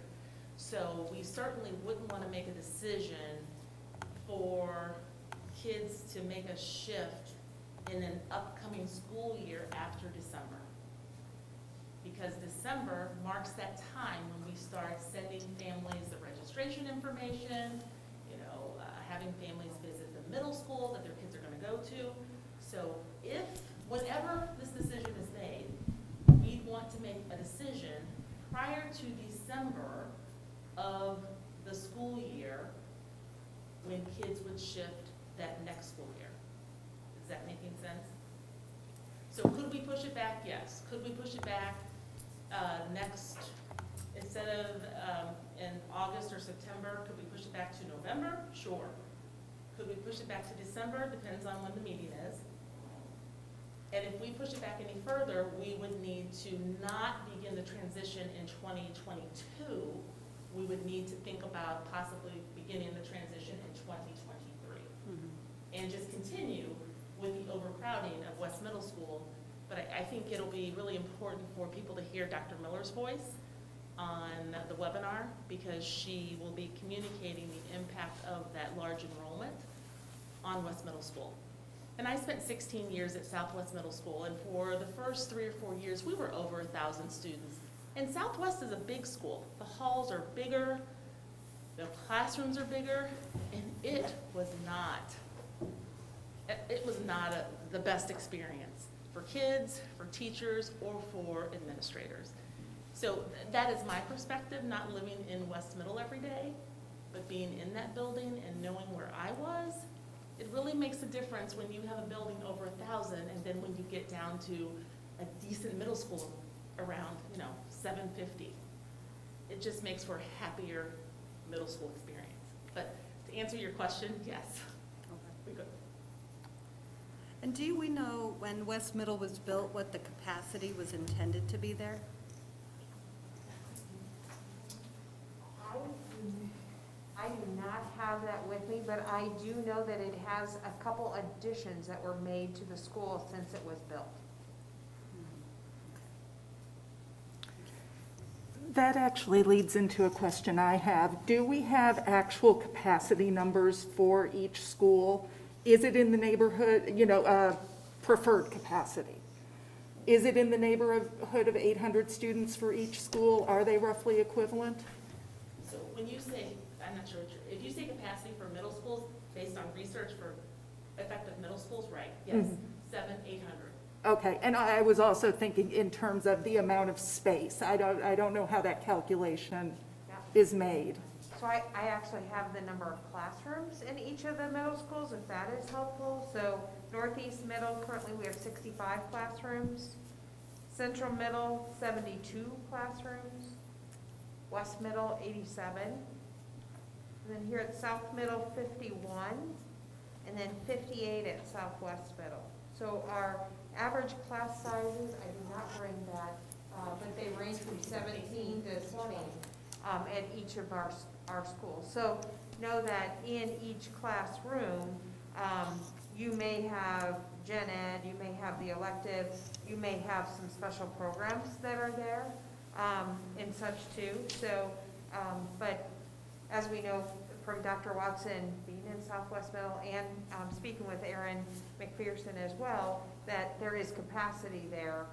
So we certainly wouldn't want to make a decision for kids to make a shift in an upcoming school year after December. Because December marks that time when we start sending families the registration information, having families visit the middle school that their kids are going to go to. So whenever this decision is made, we want to make a decision prior to December of the school year when kids would shift that next school year. Is that making sense? So could we push it back? Yes. Could we push it back next, instead of in August or September, could we push it back to November? Sure. Could we push it back to December? Depends on when the meeting is. And if we push it back any further, we would need to not begin the transition in 2022. We would need to think about possibly beginning the transition in 2023. And just continue with the overcrowding of West Middle School. But I think it'll be really important for people to hear Dr. Miller's voice on the webinar, because she will be communicating the impact of that large enrollment on West Middle School. And I spent 16 years at Southwest Middle School, and for the first 3 or 4 years, we were over 1,000 students. And Southwest is a big school. The halls are bigger, the classrooms are bigger, and it was not the best experience for kids, for teachers, or for administrators. So that is my perspective, not living in West Middle every day, but being in that building and knowing where I was. It really makes a difference when you have a building over 1,000, and then when you get down to a decent middle school around, 750. It just makes for a happier middle school experience. But to answer your question, yes. We go. And do we know when West Middle was built, what the capacity was intended to be there? I do not have that with me, but I do know that it has a couple additions that were made to the school since it was built. That actually leads into a question I have. Do we have actual capacity numbers for each school? Is it in the neighborhood, preferred capacity? Is it in the neighborhood of 800 students for each school? Are they roughly equivalent? So when you say, I'm not sure, if you say capacity for middle schools, based on research for effective middle schools, right, yes, 700, 800. Okay, and I was also thinking in terms of the amount of space. I don't know how that calculation is made. So I actually have the number of classrooms in each of the middle schools, if that is helpful. So Northeast Middle, currently we have 65 classrooms. Central Middle, 72 classrooms. West Middle, 87. And then here at South Middle, 51. And then 58 at Southwest Middle. So our average class sizes, I do not bring that, but they range from 17 to 20 at each of our schools. So know that in each classroom, you may have gen ed, you may have the elective, you may have some special programs that are there and such too. So, but as we know from Dr. Watson being in Southwest Middle and speaking with Erin McPherson as well, that there is capacity there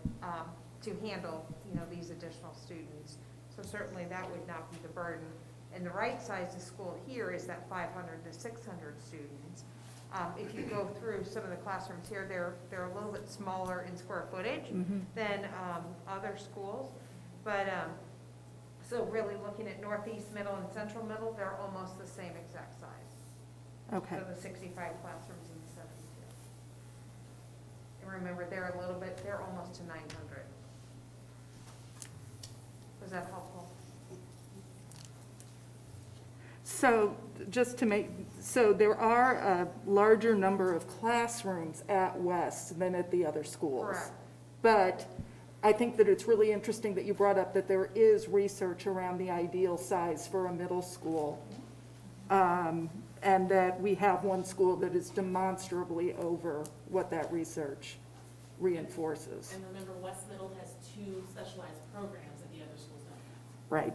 to handle, these additional students. So certainly that would not be the burden. And the right size of school here is that 500 to 600 students. If you go through some of the classrooms here, they're a little bit smaller in square footage than other schools. But so really looking at Northeast Middle and Central Middle, they're almost the same exact size. Okay. So the 65 classrooms and the 72. And remember, they're almost to 900. Was that helpful? So so there are a larger number of classrooms at West than at the other schools. Correct. But I think that it's really interesting that you brought up that there is research around the ideal size for a middle school. And that we have one school that is demonstrably over what that research reinforces. And remember, West Middle has 2 specialized programs that the other schools don't. Right.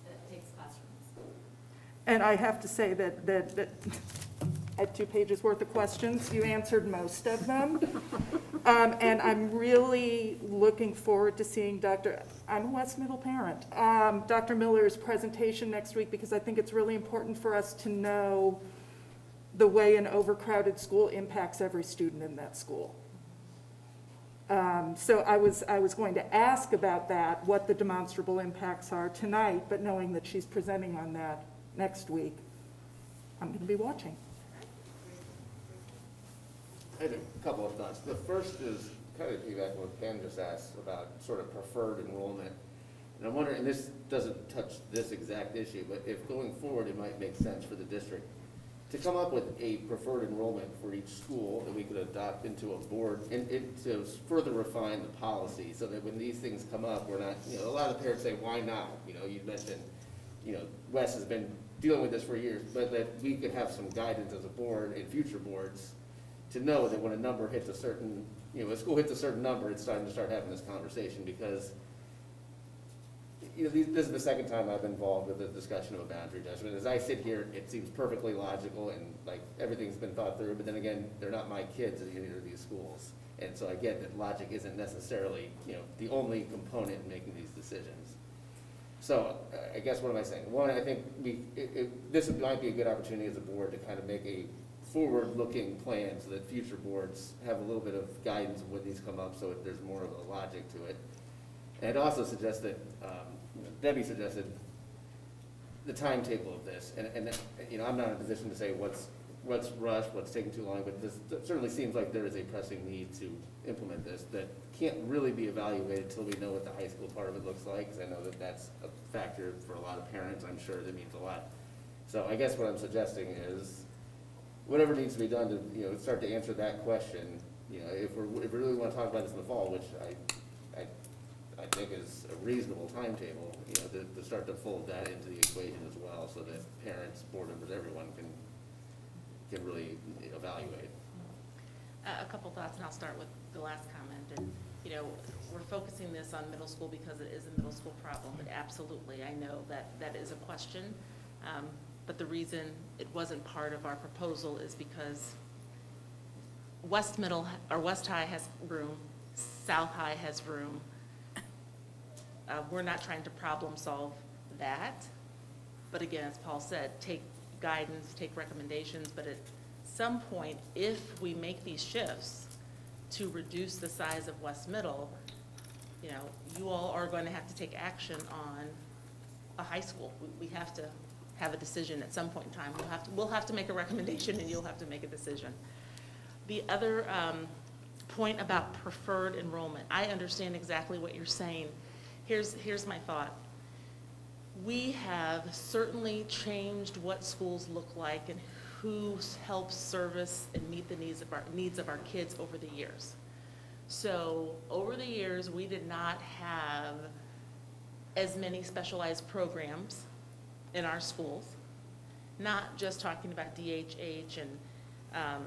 That takes classrooms. And I have to say that I had 2 pages worth of questions. You answered most of them. And I'm really looking forward to seeing I'm a West Middle parent, Dr. Miller's presentation next week, because I think it's really important for us to know the way an overcrowded school impacts every student in that school. So I was going to ask about that, what the demonstrable impacts are tonight, but knowing that she's presenting on that next week, I'm going to be watching. I had a couple of thoughts. The first is kind of piggyback on what Ken just asked about sort of preferred enrollment. And I'm wondering, and this doesn't touch this exact issue, but if going forward, it might make sense for the district to come up with a preferred enrollment for each school that we could adopt into a board and to further refine the policy so that when these things come up, we're not, a lot of parents say, why now? You mentioned, Wes has been dealing with this for years, but that we could have some guidance as a board and future boards to know that when a number hits a certain, a school hits a certain number, it's time to start having this conversation because this is the second time I've been involved with the discussion of a boundary adjustment. As I sit here, it seems perfectly logical and like everything's been thought through, but then again, they're not my kids at either of these schools. And so I get that logic isn't necessarily, the only component in making these decisions. So I guess what am I saying? One, I think this might be a good opportunity as a board to kind of make a forward-looking plan so that future boards have a little bit of guidance of when these come up so there's more of a logic to it. And I'd also suggest that, Debbie suggested the timetable of this, and I'm not in a position to say what's rushed, what's taking too long, but this certainly seems like there is a pressing need to implement this that can't really be evaluated until we know what the high school part of it looks like, because I know that that's a factor for a lot of parents. I'm sure that means a lot. So I guess what I'm suggesting is whatever needs to be done to start to answer that question. If we really want to talk about this in the fall, which I think is a reasonable timetable, to start to fold that into the equation as well, so that parents, board members, everyone can really evaluate. A couple thoughts, and I'll start with the last comment. And we're focusing this on middle school because it is a middle school problem, but absolutely, I know that is a question. But the reason it wasn't part of our proposal is because West High has room, South High has room. We're not trying to problem solve that, but again, as Paul said, take guidance, take recommendations, but at some point, if we make these shifts to reduce the size of West Middle, you all are going to have to take action on a high school. We have to have a decision at some point in time. We'll have to make a recommendation and you'll have to make a decision. The other point about preferred enrollment, I understand exactly what you're saying. Here's my thought. We have certainly changed what schools look like and who helps service and meet the needs of our kids over the years. So over the years, we did not have as many specialized programs in our schools, not just talking about DHH and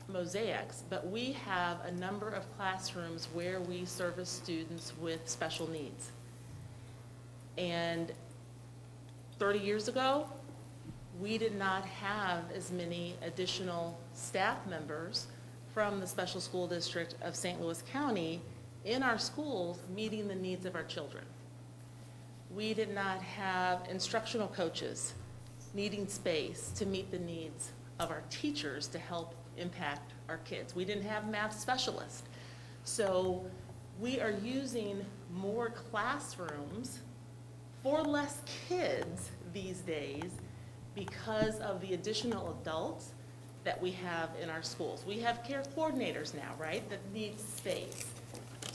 mosaics, but we have a number of classrooms where we service students with special needs. And 30 years ago, we did not have as many additional staff members from the Special School District of St. Louis County in our schools meeting the needs of our children. We did not have instructional coaches needing space to meet the needs of our teachers to help impact our kids. We didn't have math specialists. So we are using more classrooms for less kids these days because of the additional adults that we have in our schools. We have care coordinators now, right, that need space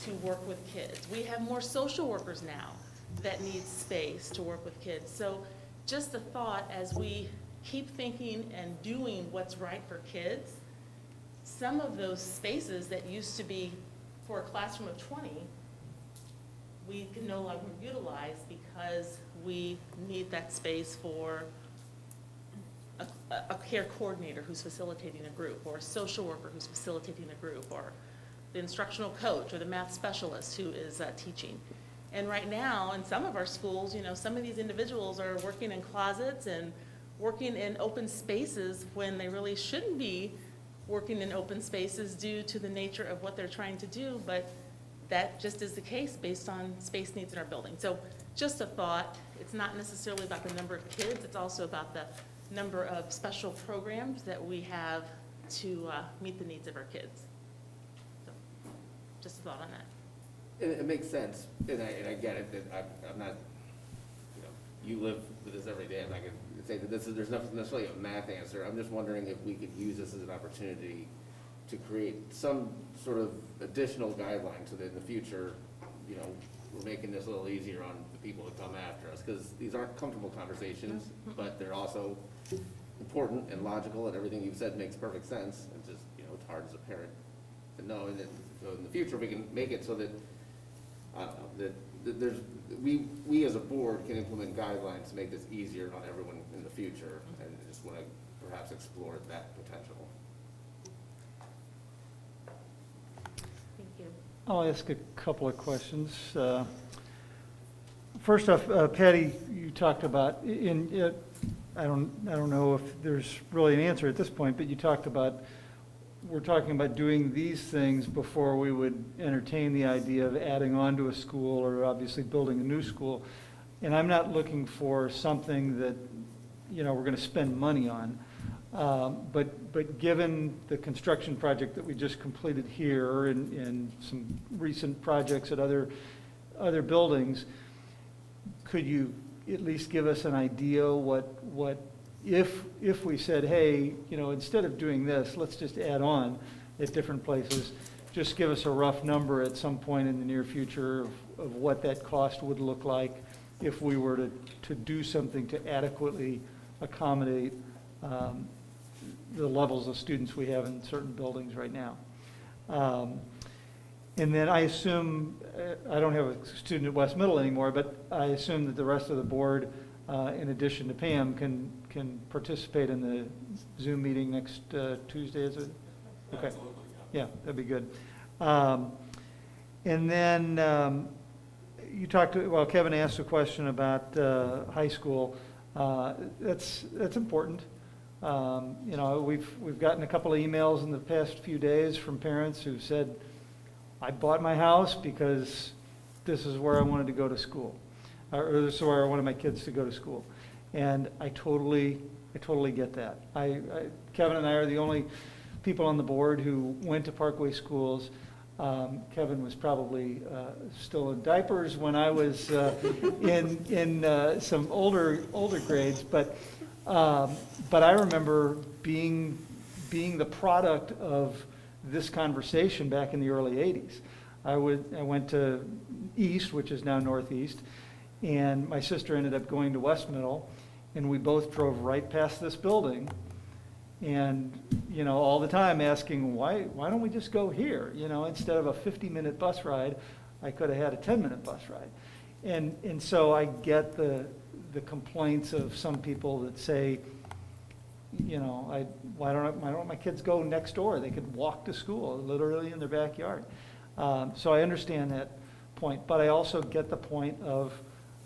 to work with kids. We have more social workers now that need space to work with kids. So just a thought, as we keep thinking and doing what's right for kids, some of those spaces that used to be for a classroom of 20, we can no longer utilize because we need that space for a care coordinator who's facilitating a group, or a social worker who's facilitating a group, or the instructional coach or the math specialist who is teaching. And right now, in some of our schools, some of these individuals are working in closets and working in open spaces when they really shouldn't be working in open spaces due to the nature of what they're trying to do, but that just is the case based on space needs in our building. So just a thought, it's not necessarily about the number of kids, it's also about the number of special programs that we have to meet the needs of our kids. So just a thought on that. It makes sense, and I get it, that I'm not, you live with this every day, I'm not going to say that there's not necessarily a math answer. I'm just wondering if we could use this as an opportunity to create some sort of additional guideline so that in the future, you know, we're making this a little easier on the people that come after us, because these aren't comfortable conversations, but they're also important and logical, and everything you've said makes perfect sense. It's just, you know, it's hard as a parent to know, and then, so in the future, we can make it so that, I don't know, that there's, we as a board can implement guidelines to make this easier on everyone in the future, and just want to perhaps explore that potential. Thank you. I'll ask a couple of questions. First off, Patty, you talked about, I don't know if there's really an answer at this point, but you talked about, we're talking about doing these things before we would entertain the idea of adding on to a school or obviously building a new school. And I'm not looking for something that, you know, we're going to spend money on. But given the construction project that we just completed here and some recent projects at other buildings, could you at least give us an idea what if we said, hey, you know, instead of doing this, let's just add on at different places, just give us a rough number at some point in the near future of what that cost would look like if we were to do something to adequately accommodate the levels of students we have in certain buildings right now. And then I assume, I don't have a student at West Middle anymore, but I assume that the rest of the board, in addition to Pam, can participate in the Zoom meeting next Tuesday, is it? Okay. Absolutely, Yeah, that'd be good. And then you talked, well, Kevin asked a question about high school. That's important. You know, we've gotten a couple of emails in the past few days from parents who've said, I bought my house because this is where I wanted to go to school, or this is where I wanted my kids to go to school. And I totally get that. Kevin and I are the only people on the board who went to Parkway schools. Kevin was probably still in diapers when I was in some older grades, but I remember being the product of this conversation back in the early 80s. I went to East, which is now Northeast, and my sister ended up going to West Middle, and we both drove right past this building, and, you know, all the time asking, why don't we just go here? You know, instead of a 50-minute bus ride, I could have had a 10-minute bus ride. And so I get the complaints of some people that say, you know, why don't my kids go next door? They could walk to school, literally in their backyard. So I understand that point, but I also get the point of,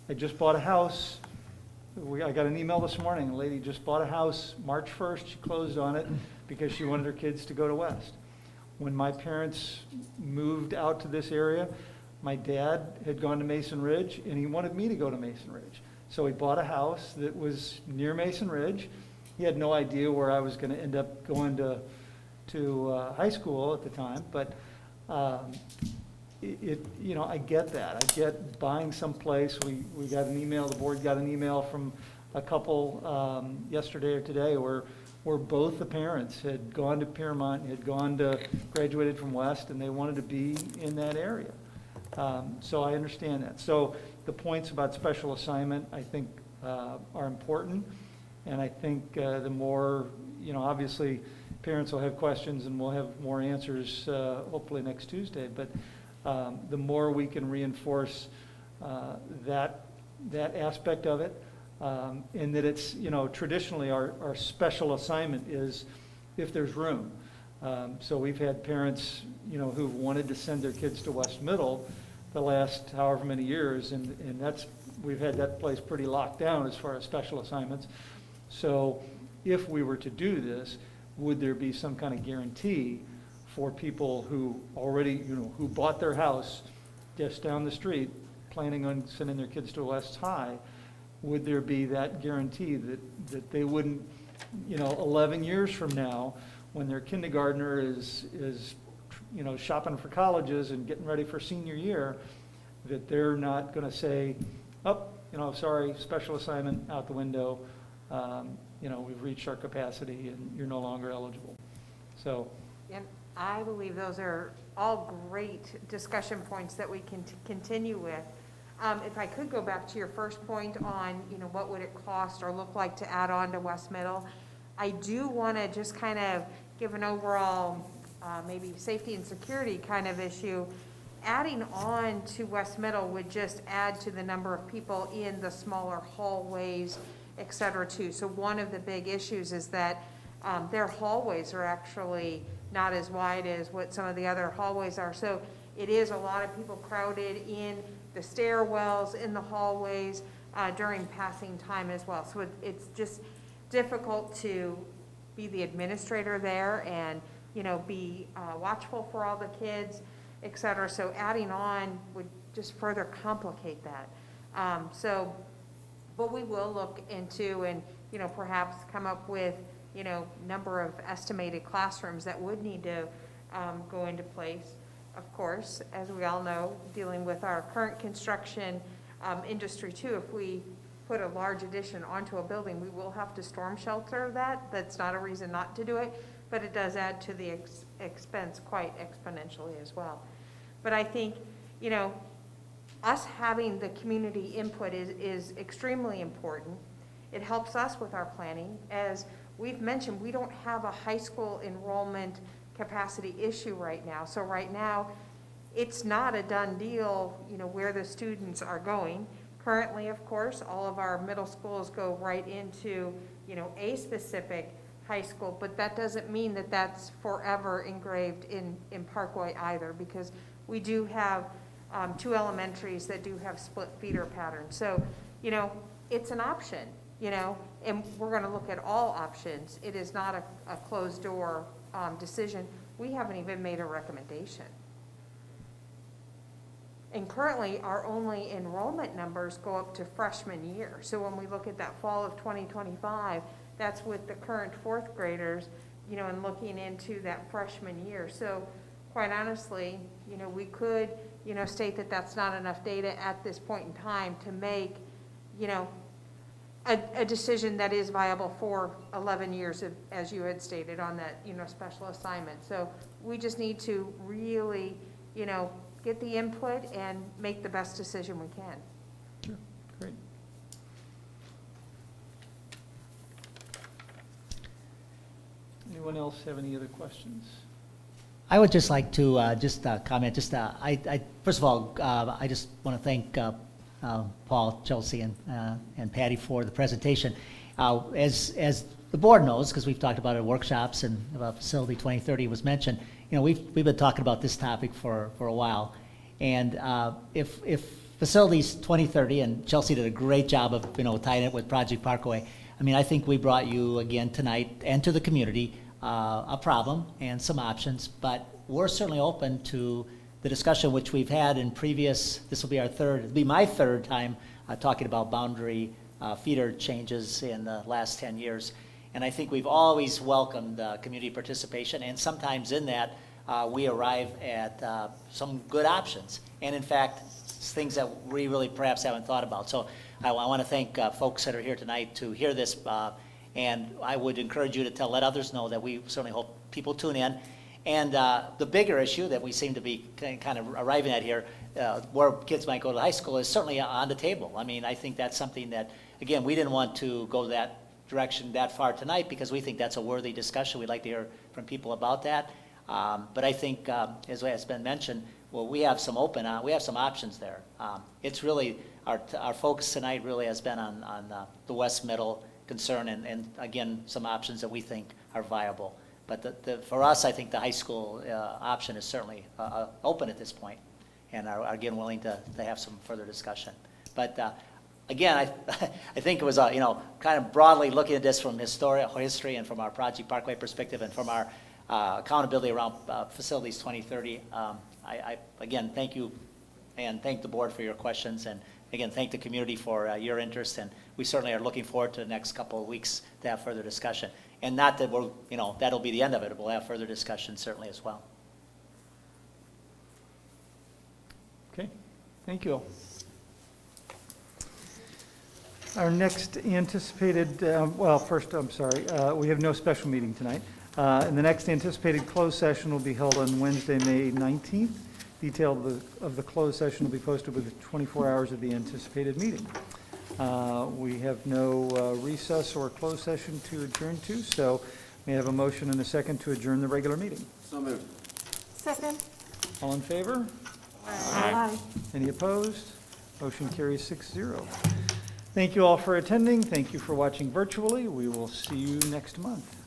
I just bought a house. I got an email this morning, a lady just bought a house March 1st, she closed on it because she wanted her kids to go to West. When my parents moved out to this area, my dad had gone to Mason Ridge and he wanted me to go to Mason Ridge. So he bought a house that was near Mason Ridge. He had no idea where I was going to end up going to high school at the time, but you know, I get that. I get buying someplace. We got an email, the board got an email from a couple yesterday or today where both the parents had gone to Piermont, graduated from West, and they wanted to be in that area. So I understand that. So the points about special assignment, I think, are important. And I think the more, you know, obviously parents will have questions and we'll have more answers hopefully next Tuesday. But the more we can reinforce that aspect of it, and that it's, you know, traditionally our special assignment is if there's room. So we've had parents, you know, who've wanted to send their kids to West Middle the last however many years, and we've had that place pretty locked down as far as special assignments. So if we were to do this, would there be some kind of guarantee for people who already, you know, who bought their house just down the street, planning on sending their kids to West High? Would there be that guarantee that they wouldn't, you know, 11 years from now, when their kindergartner is you know, shopping for colleges and getting ready for senior year, that they're not going to say, oh, you know, sorry, special assignment out the window. You know, we've reached our capacity and you're no longer eligible. So. I believe those are all great discussion points that we can continue with. If I could go back to your first point on, what would it cost or look like to add on to West Middle, I do want to just kind of give an overall maybe safety and security kind of issue. Adding on to West Middle would just add to the number of people in the smaller hallways, et cetera, too. So one of the big issues is that their hallways are actually not as wide as what some of the other hallways are. So it is a lot of people crowded in the stairwells, in the hallways during passing time as well. So it's just difficult to be the administrator there and, be watchful for all the kids, et cetera. So adding on would just further complicate that. But we will look into and, perhaps come up with, number of estimated classrooms that would need to go into place. Of course, as we all know, dealing with our current construction industry too, if we put a large addition onto a building, we will have to storm shelter that. That's not a reason not to do it, but it does add to the expense quite exponentially as well. But I think, us having the community input is extremely important. It helps us with our planning. As we've mentioned, we don't have a high school enrollment capacity issue right now. So right now, it's not a done deal, where the students are going. Currently, of course, all of our middle schools go right into, a specific high school, but that doesn't mean that that's forever engraved in Parkway either, because we do have 2 elementaries that do have split feeder patterns. So, it's an option, and we're going to look at all options. It is not a closed door decision. We haven't even made a recommendation. And currently, our only enrollment numbers go up to freshman year. So when we look at that fall of 2025, that's with the current 4th graders, and looking into that freshman year. So quite honestly, we could, state that that's not enough data at this point in time to make, a decision that is viable for 11 years, as you had stated on that, special assignment. So we just need to really, get the input and make the best decision we can. Sure. Great. Anyone else have any other questions? I would just like to comment. First of all, I just want to thank Paul, Chelsea, and Patty for the presentation. As the board knows, because we've talked about it at workshops and about Facility 2030 was mentioned, we've been talking about this topic for a while. And if Facilities 2030, and Chelsea did a great job of tying it with Project Parkway. I think we brought you again tonight and to the community a problem and some options, but we're certainly open to the discussion which we've had in previous. This will be it'll be my 3rd time talking about boundary feeder changes in the last 10 years. And I think we've always welcomed community participation, and sometimes in that we arrive at some good options. And in fact, things that we really perhaps haven't thought about. So I want to thank folks that are here tonight to hear this. And I would encourage you to let others know that we certainly hope people tune in. And the bigger issue that we seem to be kind of arriving at here, where kids might go to high school, is certainly on the table. I think that's something that, again, we didn't want to go that direction that far tonight because we think that's a worthy discussion. We'd like to hear from people about that. But I think, as has been mentioned, we have some options there. It's really, our focus tonight really has been on the West Middle concern and again, some options that we think are viable. But for us, I think the high school option is certainly open at this point, and are again willing to have some further discussion. But again, I think it was kind of broadly looking at this from history and from our Project Parkway perspective and from our accountability around Facilities 2030. I again thank you and thank the board for your questions, and again thank the community for your interest, and we certainly are looking forward to the next couple of weeks to have further discussion. And not that we're, that'll be the end of it. We'll have further discussion certainly as well. Okay, thank you all. Our next anticipated, first, I'm sorry, we have no special meeting tonight. And the next anticipated closed session will be held on Wednesday, May 19th. Detail of the closed session will be posted within 24 hours of the anticipated meeting. We have no recess or closed session to adjourn to, so may I have a motion and a second to adjourn the regular meeting? So moved. Second. All in favor? Aye. Any opposed? Motion carries 6-0. Thank you all for attending. Thank you for watching virtually. We will see you next month.